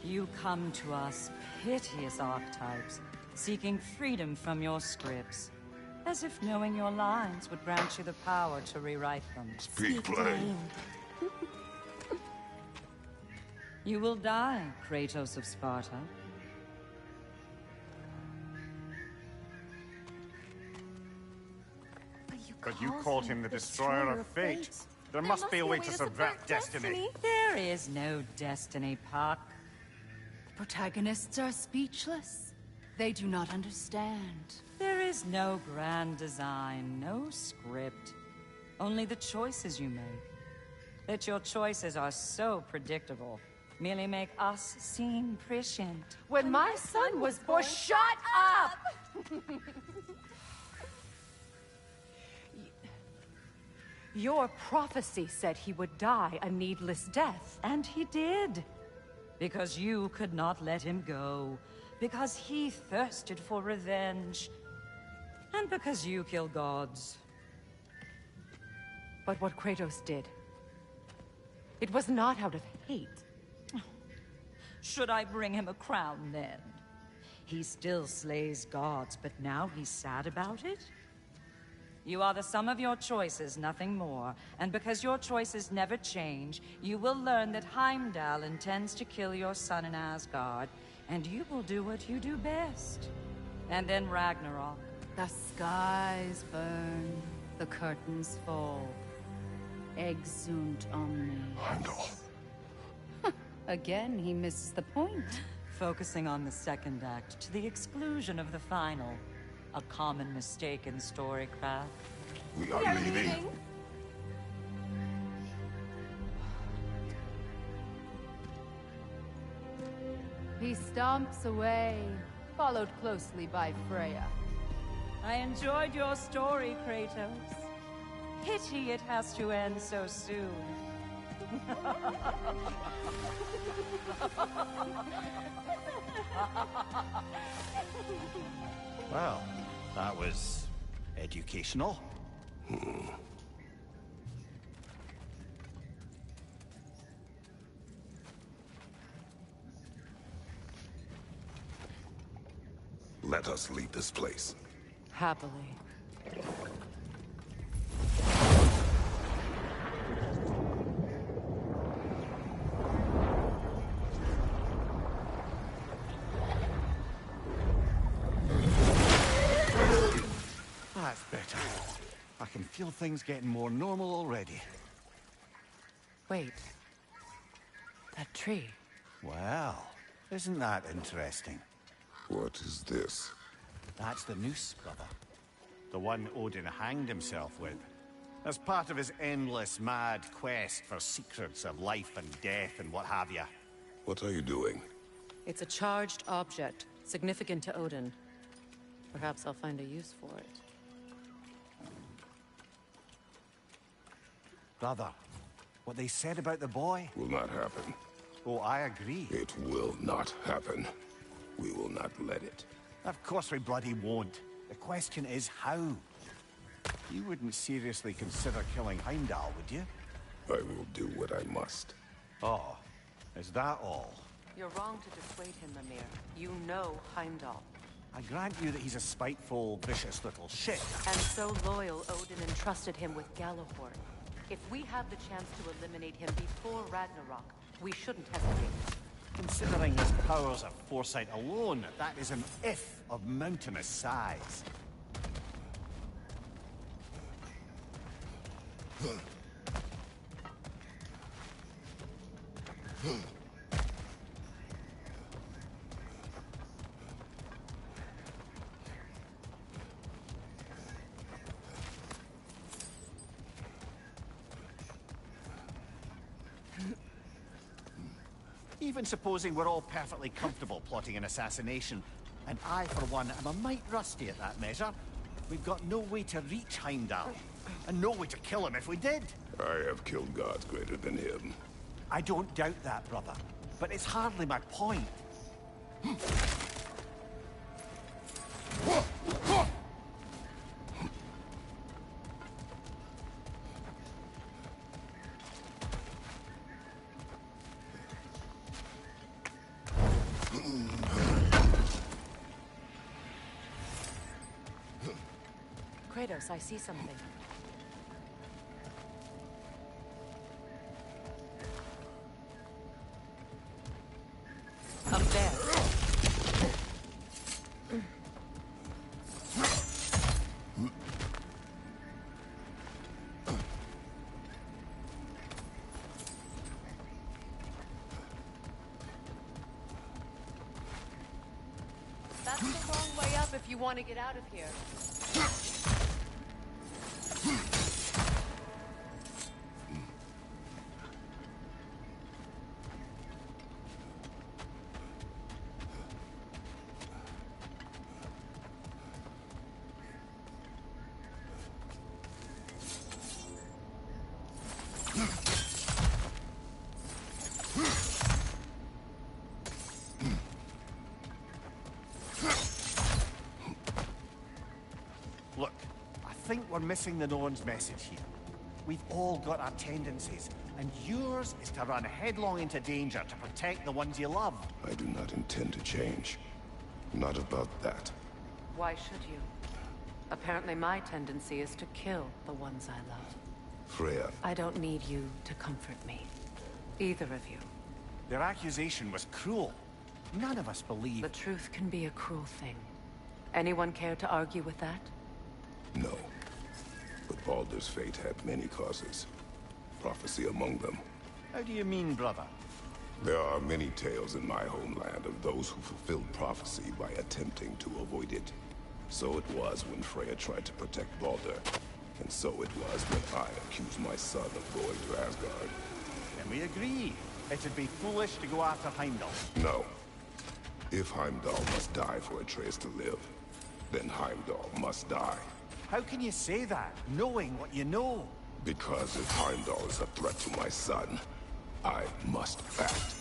You come to us, piteous archetypes, seeking freedom from your scripts. As if knowing your lines would grant you the power to rewrite them. Speak plain. You will die, Kratos of Sparta. But you called him the Destroyer of Fate. There must be a way to subvert destiny. There is no destiny, Puck. Protagonists are speechless. They do not understand. There is no grand design, no script. Only the choices you make. That your choices are so predictable, merely make us seem prescient. When my son was born, shut up! Your prophecy said he would die a needless death. And he did. Because you could not let him go. Because he thirsted for revenge. And because you kill gods. But what Kratos did, It was not out of hate. Should I bring him a crown then? He still slays gods, but now he's sad about it? You are the sum of your choices, nothing more. And because your choices never change, you will learn that Heimdall intends to kill your son in Asgard, and you will do what you do best. And then Ragnarok. The skies burn, the curtains fall. Exunt omnes. Heimdall. Again, he misses the point. Focusing on the second act to the exclusion of the final. A common mistake in storycraft. We are leaving. He stomps away, followed closely by Freya. I enjoyed your story, Kratos. Pity it has to end so soon. Well, that was educational. Let us leave this place. Happily. That's better. I can feel things getting more normal already. Wait. That tree. Well, isn't that interesting? What is this? That's the noose, brother. The one Odin hanged himself with. As part of his endless, mad quest for secrets of life and death and what have you. What are you doing? It's a charged object, significant to Odin. Perhaps I'll find a use for it. Brother, what they said about the boy? Will not happen. Oh, I agree. It will not happen. We will not let it. Of course we bloody won't. The question is how? You wouldn't seriously consider killing Heimdall, would you? I will do what I must. Oh, is that all? You're wrong to dissuade him, Mimir. You know Heimdall. I grant you that he's a spiteful, vicious little shit. And so loyal, Odin entrusted him with Gjallarhorn. If we have the chance to eliminate him before Ragnarok, we shouldn't hesitate. Considering his powers of foresight alone, that is an if of mountainous size. Even supposing we're all perfectly comfortable plotting an assassination, and I, for one, am a mite rusty at that measure, we've got no way to reach Heimdall, and no way to kill him if we did. I have killed gods greater than him. I don't doubt that, brother, but it's hardly my point. Kratos, I see something. Up there. That's the wrong way up if you want to get out of here. Look, I think we're missing the Norn's message here. We've all got our tendencies, and yours is to run headlong into danger to protect the ones you love. I do not intend to change. Not about that. Why should you? Apparently my tendency is to kill the ones I love. Freya. I don't need you to comfort me. Either of you. Their accusation was cruel. None of us believe... The truth can be a cruel thing. Anyone care to argue with that? No. But Baldur's fate had many causes. Prophecy among them. How do you mean, brother? There are many tales in my homeland of those who fulfilled prophecy by attempting to avoid it. So it was when Freya tried to protect Baldur. And so it was when I accused my son of going to Asgard. Then we agree. It'd be foolish to go after Heimdall. No. If Heimdall must die for Atreus to live, then Heimdall must die. How can you say that, knowing what you know? Because if Heimdall is a threat to my son, I must act.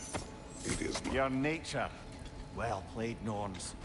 It is my... Your nature. Well played, Norns.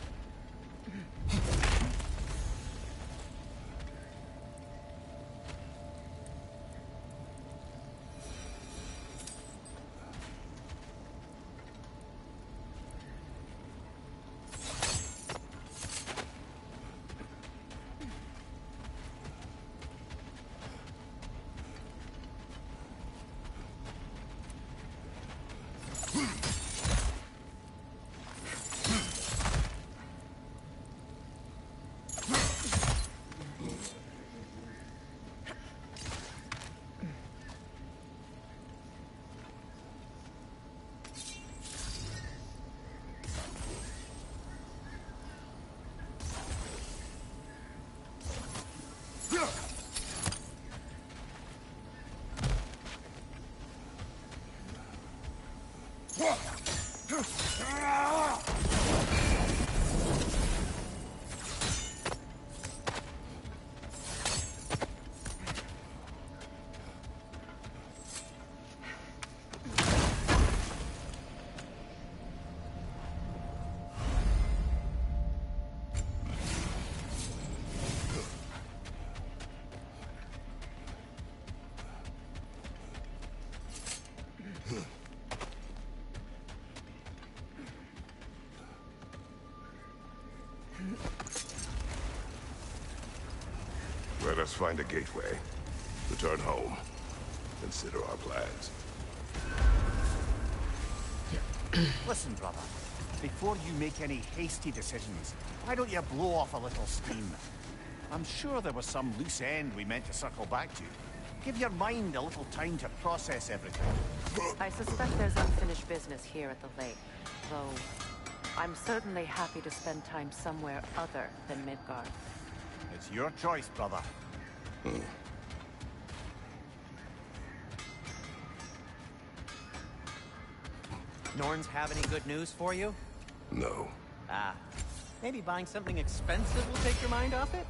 Let us find a gateway. Return home. Consider our plans. Listen, brother. Before you make any hasty decisions, why don't you blow off a little steam? I'm sure there was some loose end we meant to circle back to. Give your mind a little time to process everything. I suspect there's unfinished business here at the lake, though I'm certainly happy to spend time somewhere other than Midgard. It's your choice, brother. Norns have any good news for you? No. Ah, maybe buying something expensive will take your mind off it?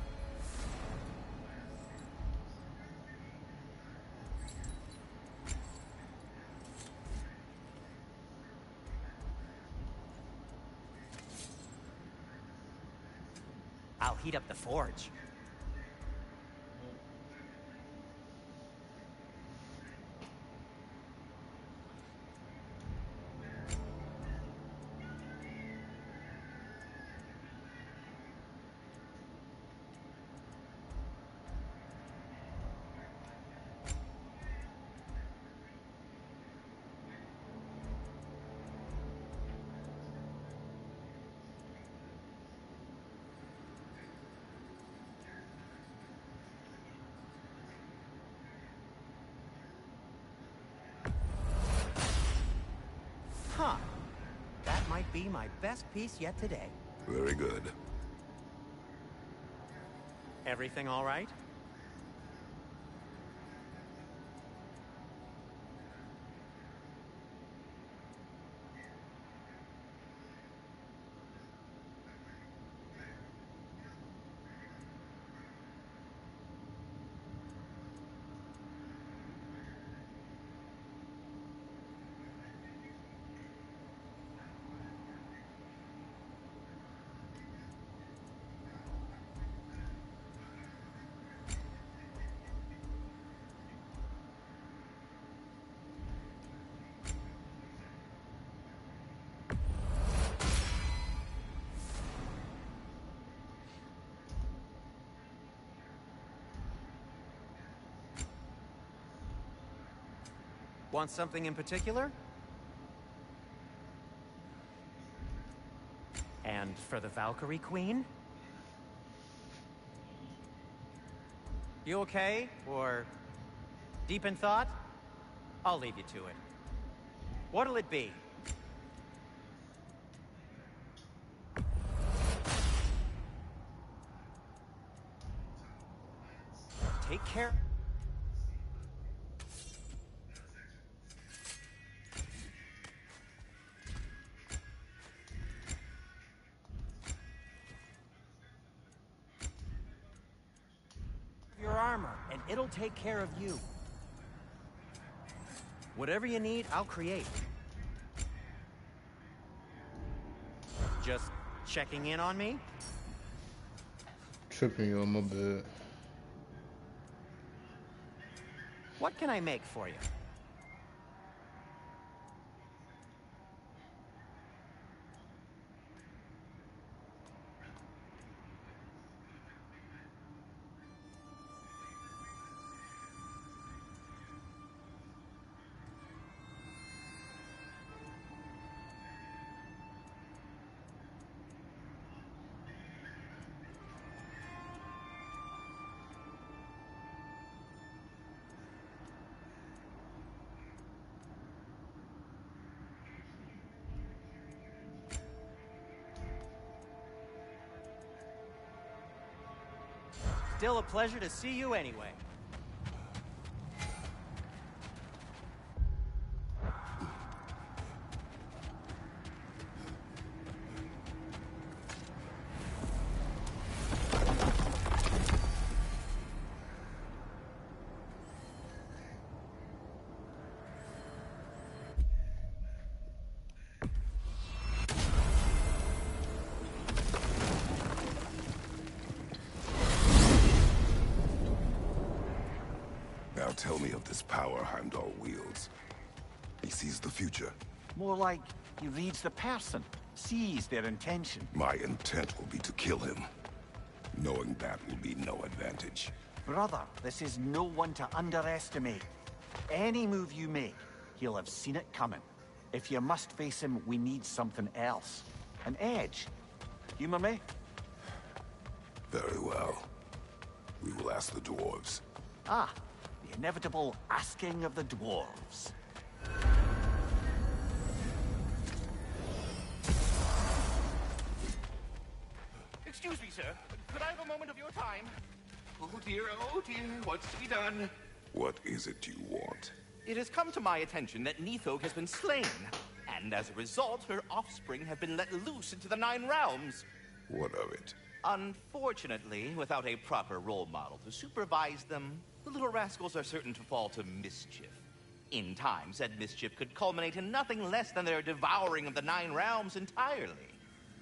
I'll heat up the forge. Huh. That might be my best piece yet today. Very good. Everything all right? Want something in particular? And for the Valkyrie Queen? You okay? Or deep in thought? I'll leave you to it. What'll it be? Take care. Your armor, and it'll take care of you. Whatever you need, I'll create. Just checking in on me? Tripping you on my bed. What can I make for you? Still a pleasure to see you anyway. Now tell me of this power Heimdall wields. He sees the future. More like he reads the person, sees their intention. My intent will be to kill him. Knowing that will be no advantage. Brother, this is no one to underestimate. Any move you make, he'll have seen it coming. If you must face him, we need something else. An edge. Humor me? Very well. We will ask the dwarves. Ah, the inevitable asking of the dwarves. Excuse me, sir. Could I have a moment of your time? Oh dear, what's to be done? What is it you want? It has come to my attention that Nithog has been slain, and as a result, her offspring have been let loose into the Nine Realms. What of it? Unfortunately, without a proper role model to supervise them, the little rascals are certain to fall to mischief. In time, said mischief could culminate in nothing less than their devouring of the Nine Realms entirely.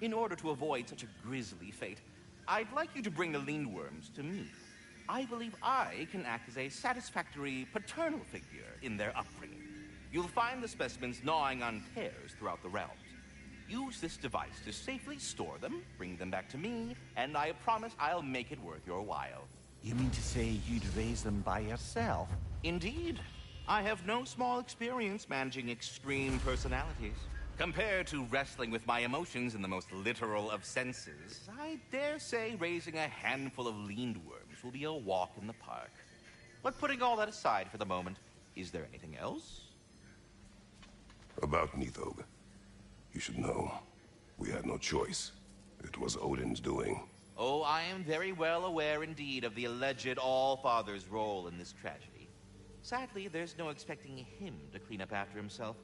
In order to avoid such a grisly fate, I'd like you to bring the Lindworms to me. I believe I can act as a satisfactory paternal figure in their upbringing. You'll find the specimens gnawing on pears throughout the realms. Use this device to safely store them, bring them back to me, and I promise I'll make it worth your while. You mean to say you'd raise them by yourself? Indeed. I have no small experience managing extreme personalities. Compared to wrestling with my emotions in the most literal of senses, I dare say raising a handful of Lindworms will be a walk in the park. But putting all that aside for the moment, is there anything else? About Nithog. You should know. We had no choice. It was Odin's doing. Oh, I am very well aware indeed of the alleged All-Father's role in this tragedy. Sadly, there's no expecting him to clean up after himself.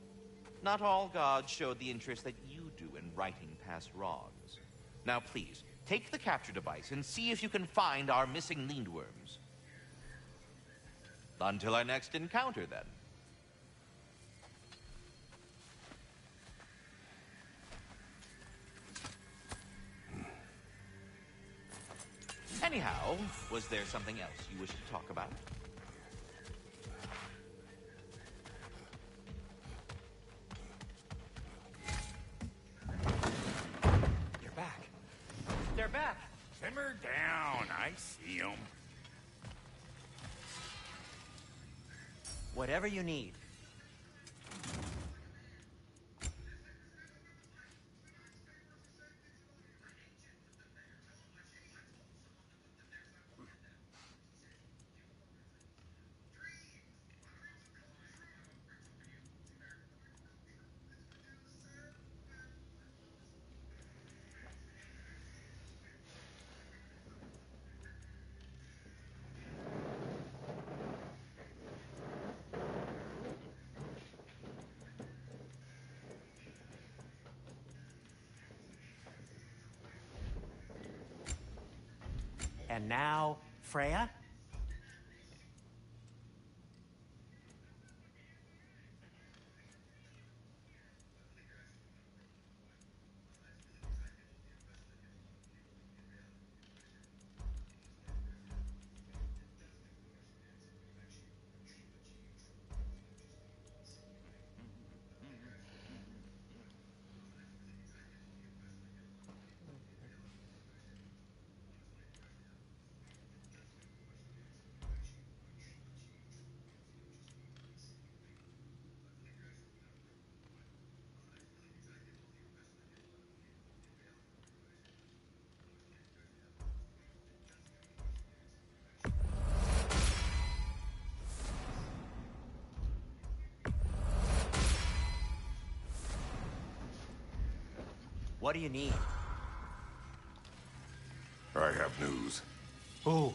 Not all gods showed the interest that you do in righting past wrongs. Now please, take the capture device and see if you can find our missing Lindworms. Until our next encounter, then. Anyhow, was there something else you wish to talk about? You're back. They're back. Simmer down. I see them. Whatever you need. And now, Freya? What do you need? I have news. Ooh.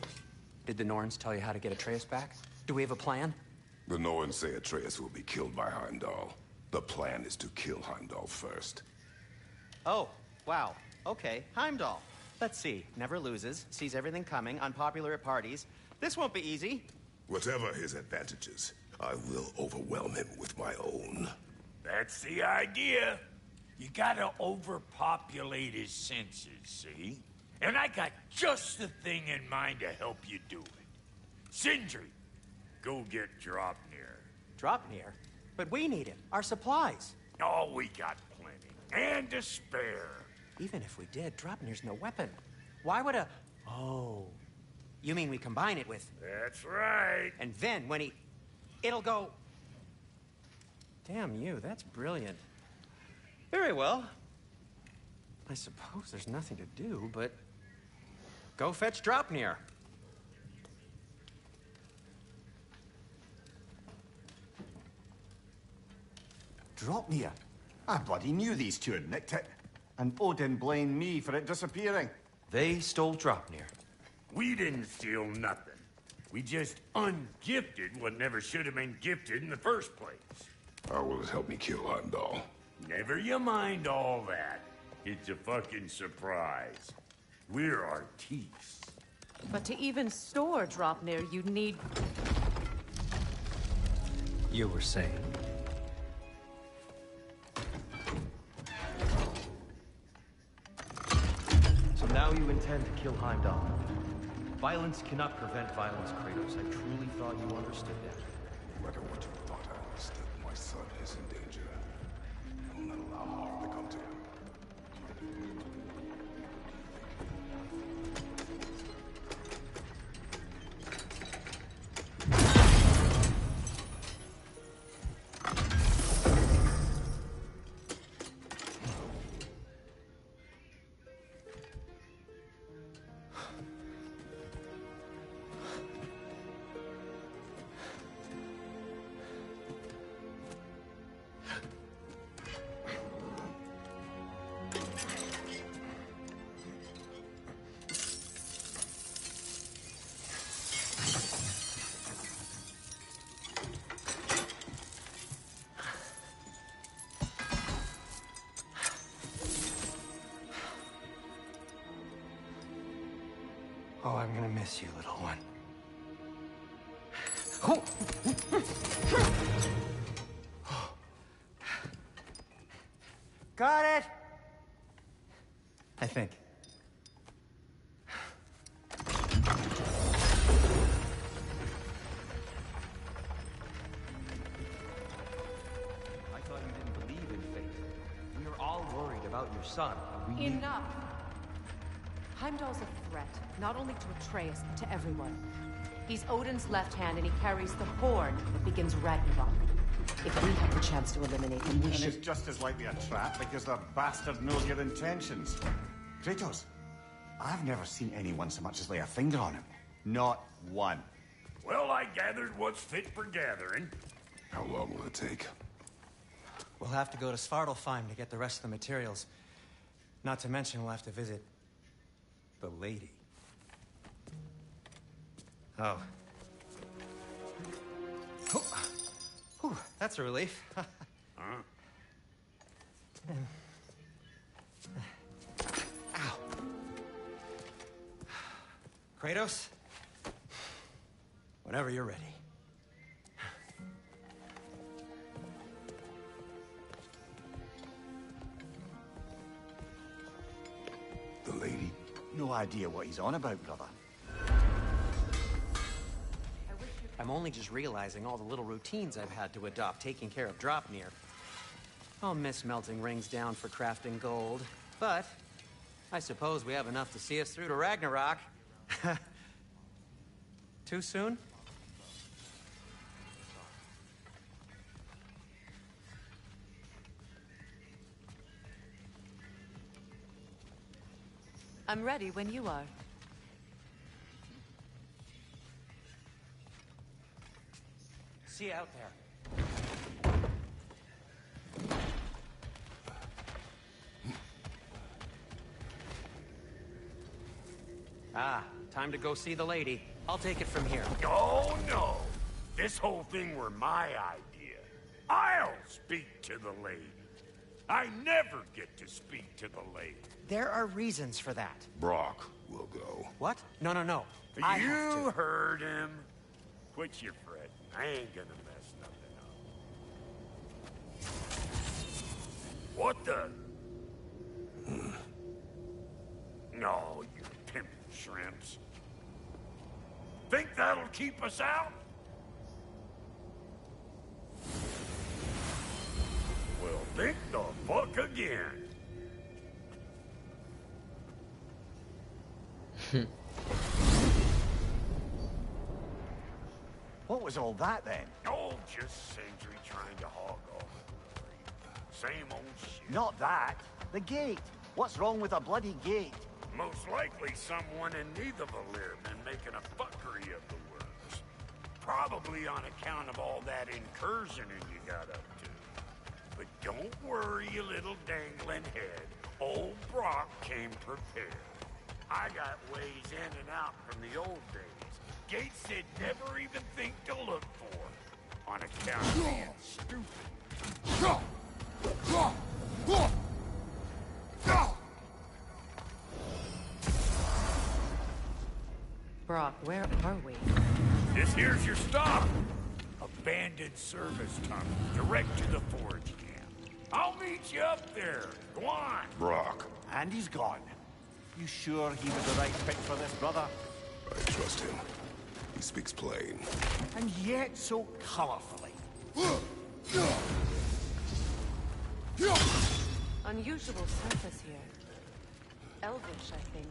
Did the Norns tell you how to get Atreus back? Do we have a plan? The Norns say Atreus will be killed by Heimdall. The plan is to kill Heimdall first. Oh, wow. Okay, Heimdall. Let's see. Never loses, sees everything coming, unpopular at parties. This won't be easy. Whatever his advantages, I will overwhelm him with my own. That's the idea. You gotta overpopulate his senses, see? And I got just the thing in mind to help you do it. Sindri, go get Dropnir. Dropnir? But we need him. Our supplies. Oh, we got plenty. And to spare. Even if we did, Dropnir's no weapon. Why would a... Oh. You mean we combine it with... That's right. And then when he... It'll go... Damn you, that's brilliant. Very well. I suppose there's nothing to do, but... Go fetch Dropnir. Dropnir? I bloody knew these two had nicked it. And Odin blamed me for it disappearing. They stole Dropnir. We didn't steal nothing. We just ungifted what never should have been gifted in the first place. How will it help me kill Heimdall? Never you mind all that. It's a fucking surprise. We're artistes. But to even store Dropnir, you'd need... You were saying? So now you intend to kill Heimdall. Violence cannot prevent violence, Kratos. I truly thought you understood that. No matter what you thought I understood, my son is in danger. I will not allow harm to come to him. Oh, I'm gonna miss you, little one. Got it! I think. I thought you didn't believe in fate. We were all worried about your son. Enough! Heimdall's a threat, not only to Atreus, but to everyone. He's Odin's left hand, and he carries the horn that begins Ragnarok. If we have the chance to eliminate him, we And should... it's just as likely a trap because the bastard knows your intentions. Kratos, I've never seen anyone so much as lay a finger on him. Not one. Well, I gathered what's fit for gathering. How long will it take? We'll have to go to Svartalfheim to get the rest of the materials. Not to mention we'll have to visit... the lady. Oh. Whew, that's a relief. Ow. Kratos? Whenever you're ready. The lady? No idea what he's on about, brother. I'm only just realizing all the little routines I've had to adopt taking care of Dropnir. I'll miss melting rings down for crafting gold, but I suppose we have enough to see us through to Ragnarok. Too soon? I'm ready when you are. See you out there. Ah, time to go see the lady. I'll take it from here. Oh, no. This whole thing were my idea. I'll speak to the lady. I never get to speak to the lady. There are reasons for that. Brock will go. What? No, no, no. I have You to. heard him. Quit your fretting. I ain't gonna mess nothing up. What the? No, you pimp shrimps. Think that'll keep us out? Well, think the fuck again. What was all that then? Oh, just Sentry trying to hog off. Same old shit. Not that. The gate. What's wrong with a bloody gate? Most likely someone in Nethervalir been making a fuckery of the works. Probably on account of all that incursioning you got up to. But don't worry, you little dangling head. Old Brock came prepared. I got ways in and out from the old days. Gates they'd never even think to look for. On account of being stupid. Brock, where are we? This here's your stop. Abandoned service tunnel, direct to the forge camp. I'll meet you up there. Go on. Brock. And he's gone. You sure he was the right pick for this, brother? I trust him. He speaks plain. And yet so colorfully. Unusual surface here. Elvish, I think.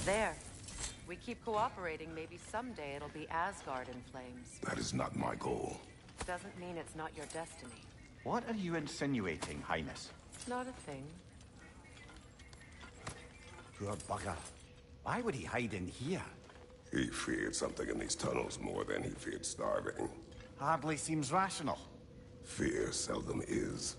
There. We keep cooperating, maybe someday it'll be Asgard in flames. That is not my goal. Doesn't mean it's not your destiny. What are you insinuating, Highness? Not a thing. Poor bugger. Why would he hide in here? He feared something in these tunnels more than he feared starving. Hardly seems rational. Fear seldom is.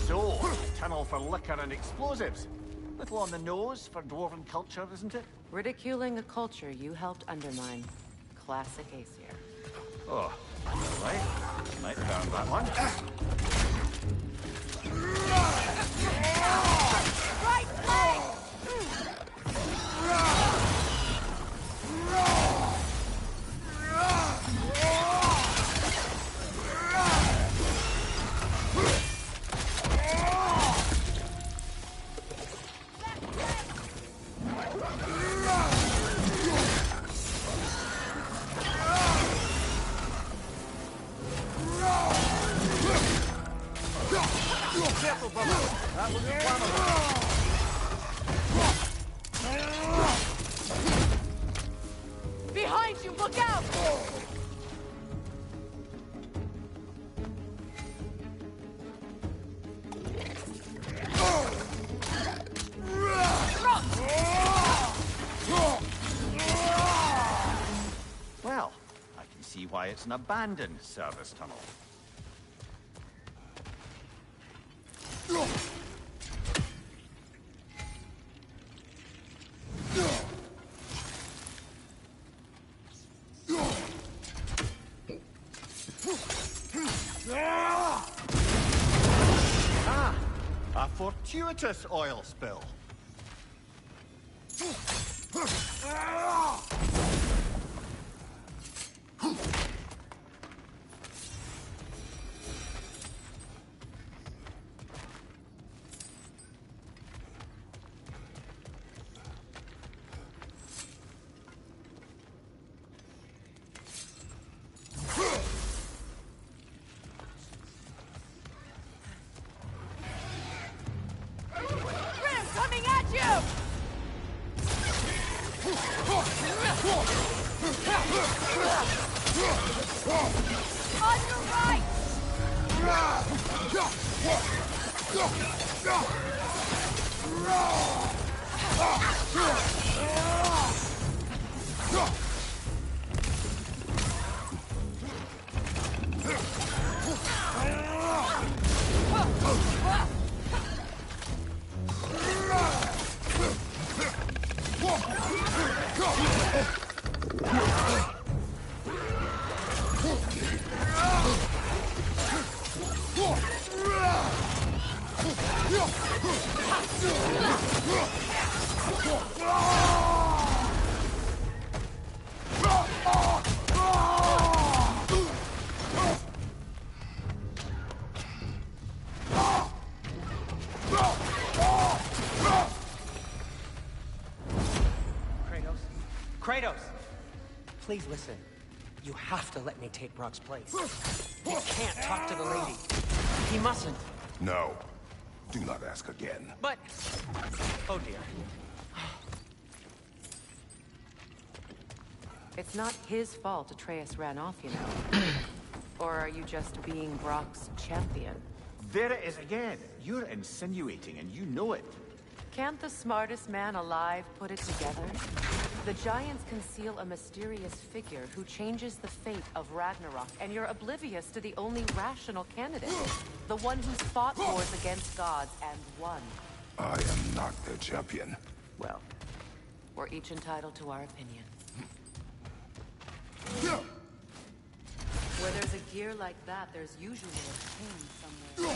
So, a tunnel for liquor and explosives. Little on the nose for dwarven culture, isn't it? Ridiculing a culture you helped undermine. Classic Aesir. Oh, right. Might found that one. Right leg! That was inflammable. Behind you, look out! Well, I can see why it's an abandoned service tunnel. Ah, a fortuitous oil spill. Grim coming at you! On your right! Kratos! Please listen. You have to let me take Brock's place. He can't talk to the lady. He mustn't. No. Do not ask again. But... Oh dear. It's not his fault Atreus ran off, you know. Or are you just being Brock's champion? There it is again. You're insinuating and you know it. Can't the smartest man alive put it together? The Giants conceal a mysterious figure who changes the fate of Ragnarok, and you're oblivious to the only rational candidate. The one who's fought wars against gods and won. I am not their champion. Well, we're each entitled to our opinion. Where there's a gear like that, there's usually a pain somewhere.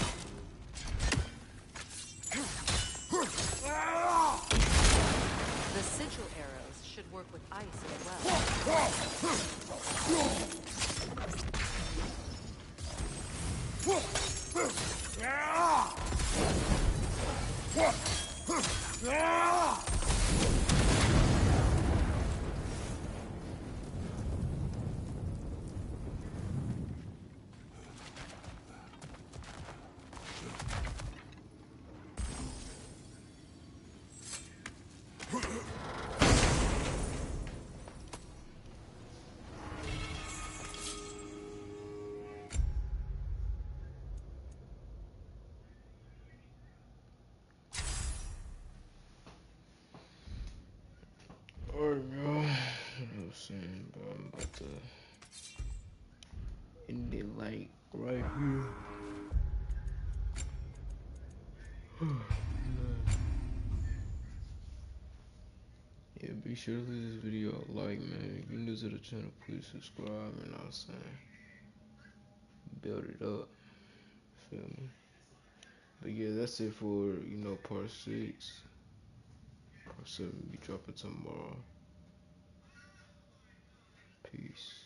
The sigil arrows should work with ice as well. Alright, bro. I was saying, bro, I'm about to end it like right here. Yeah, be sure to leave this video a like, man. If you're new to the channel, please subscribe, and I was saying, build it up. Feel me? But yeah, that's it for, you know, part 6. Part 7 will be dropping tomorrow. Peace.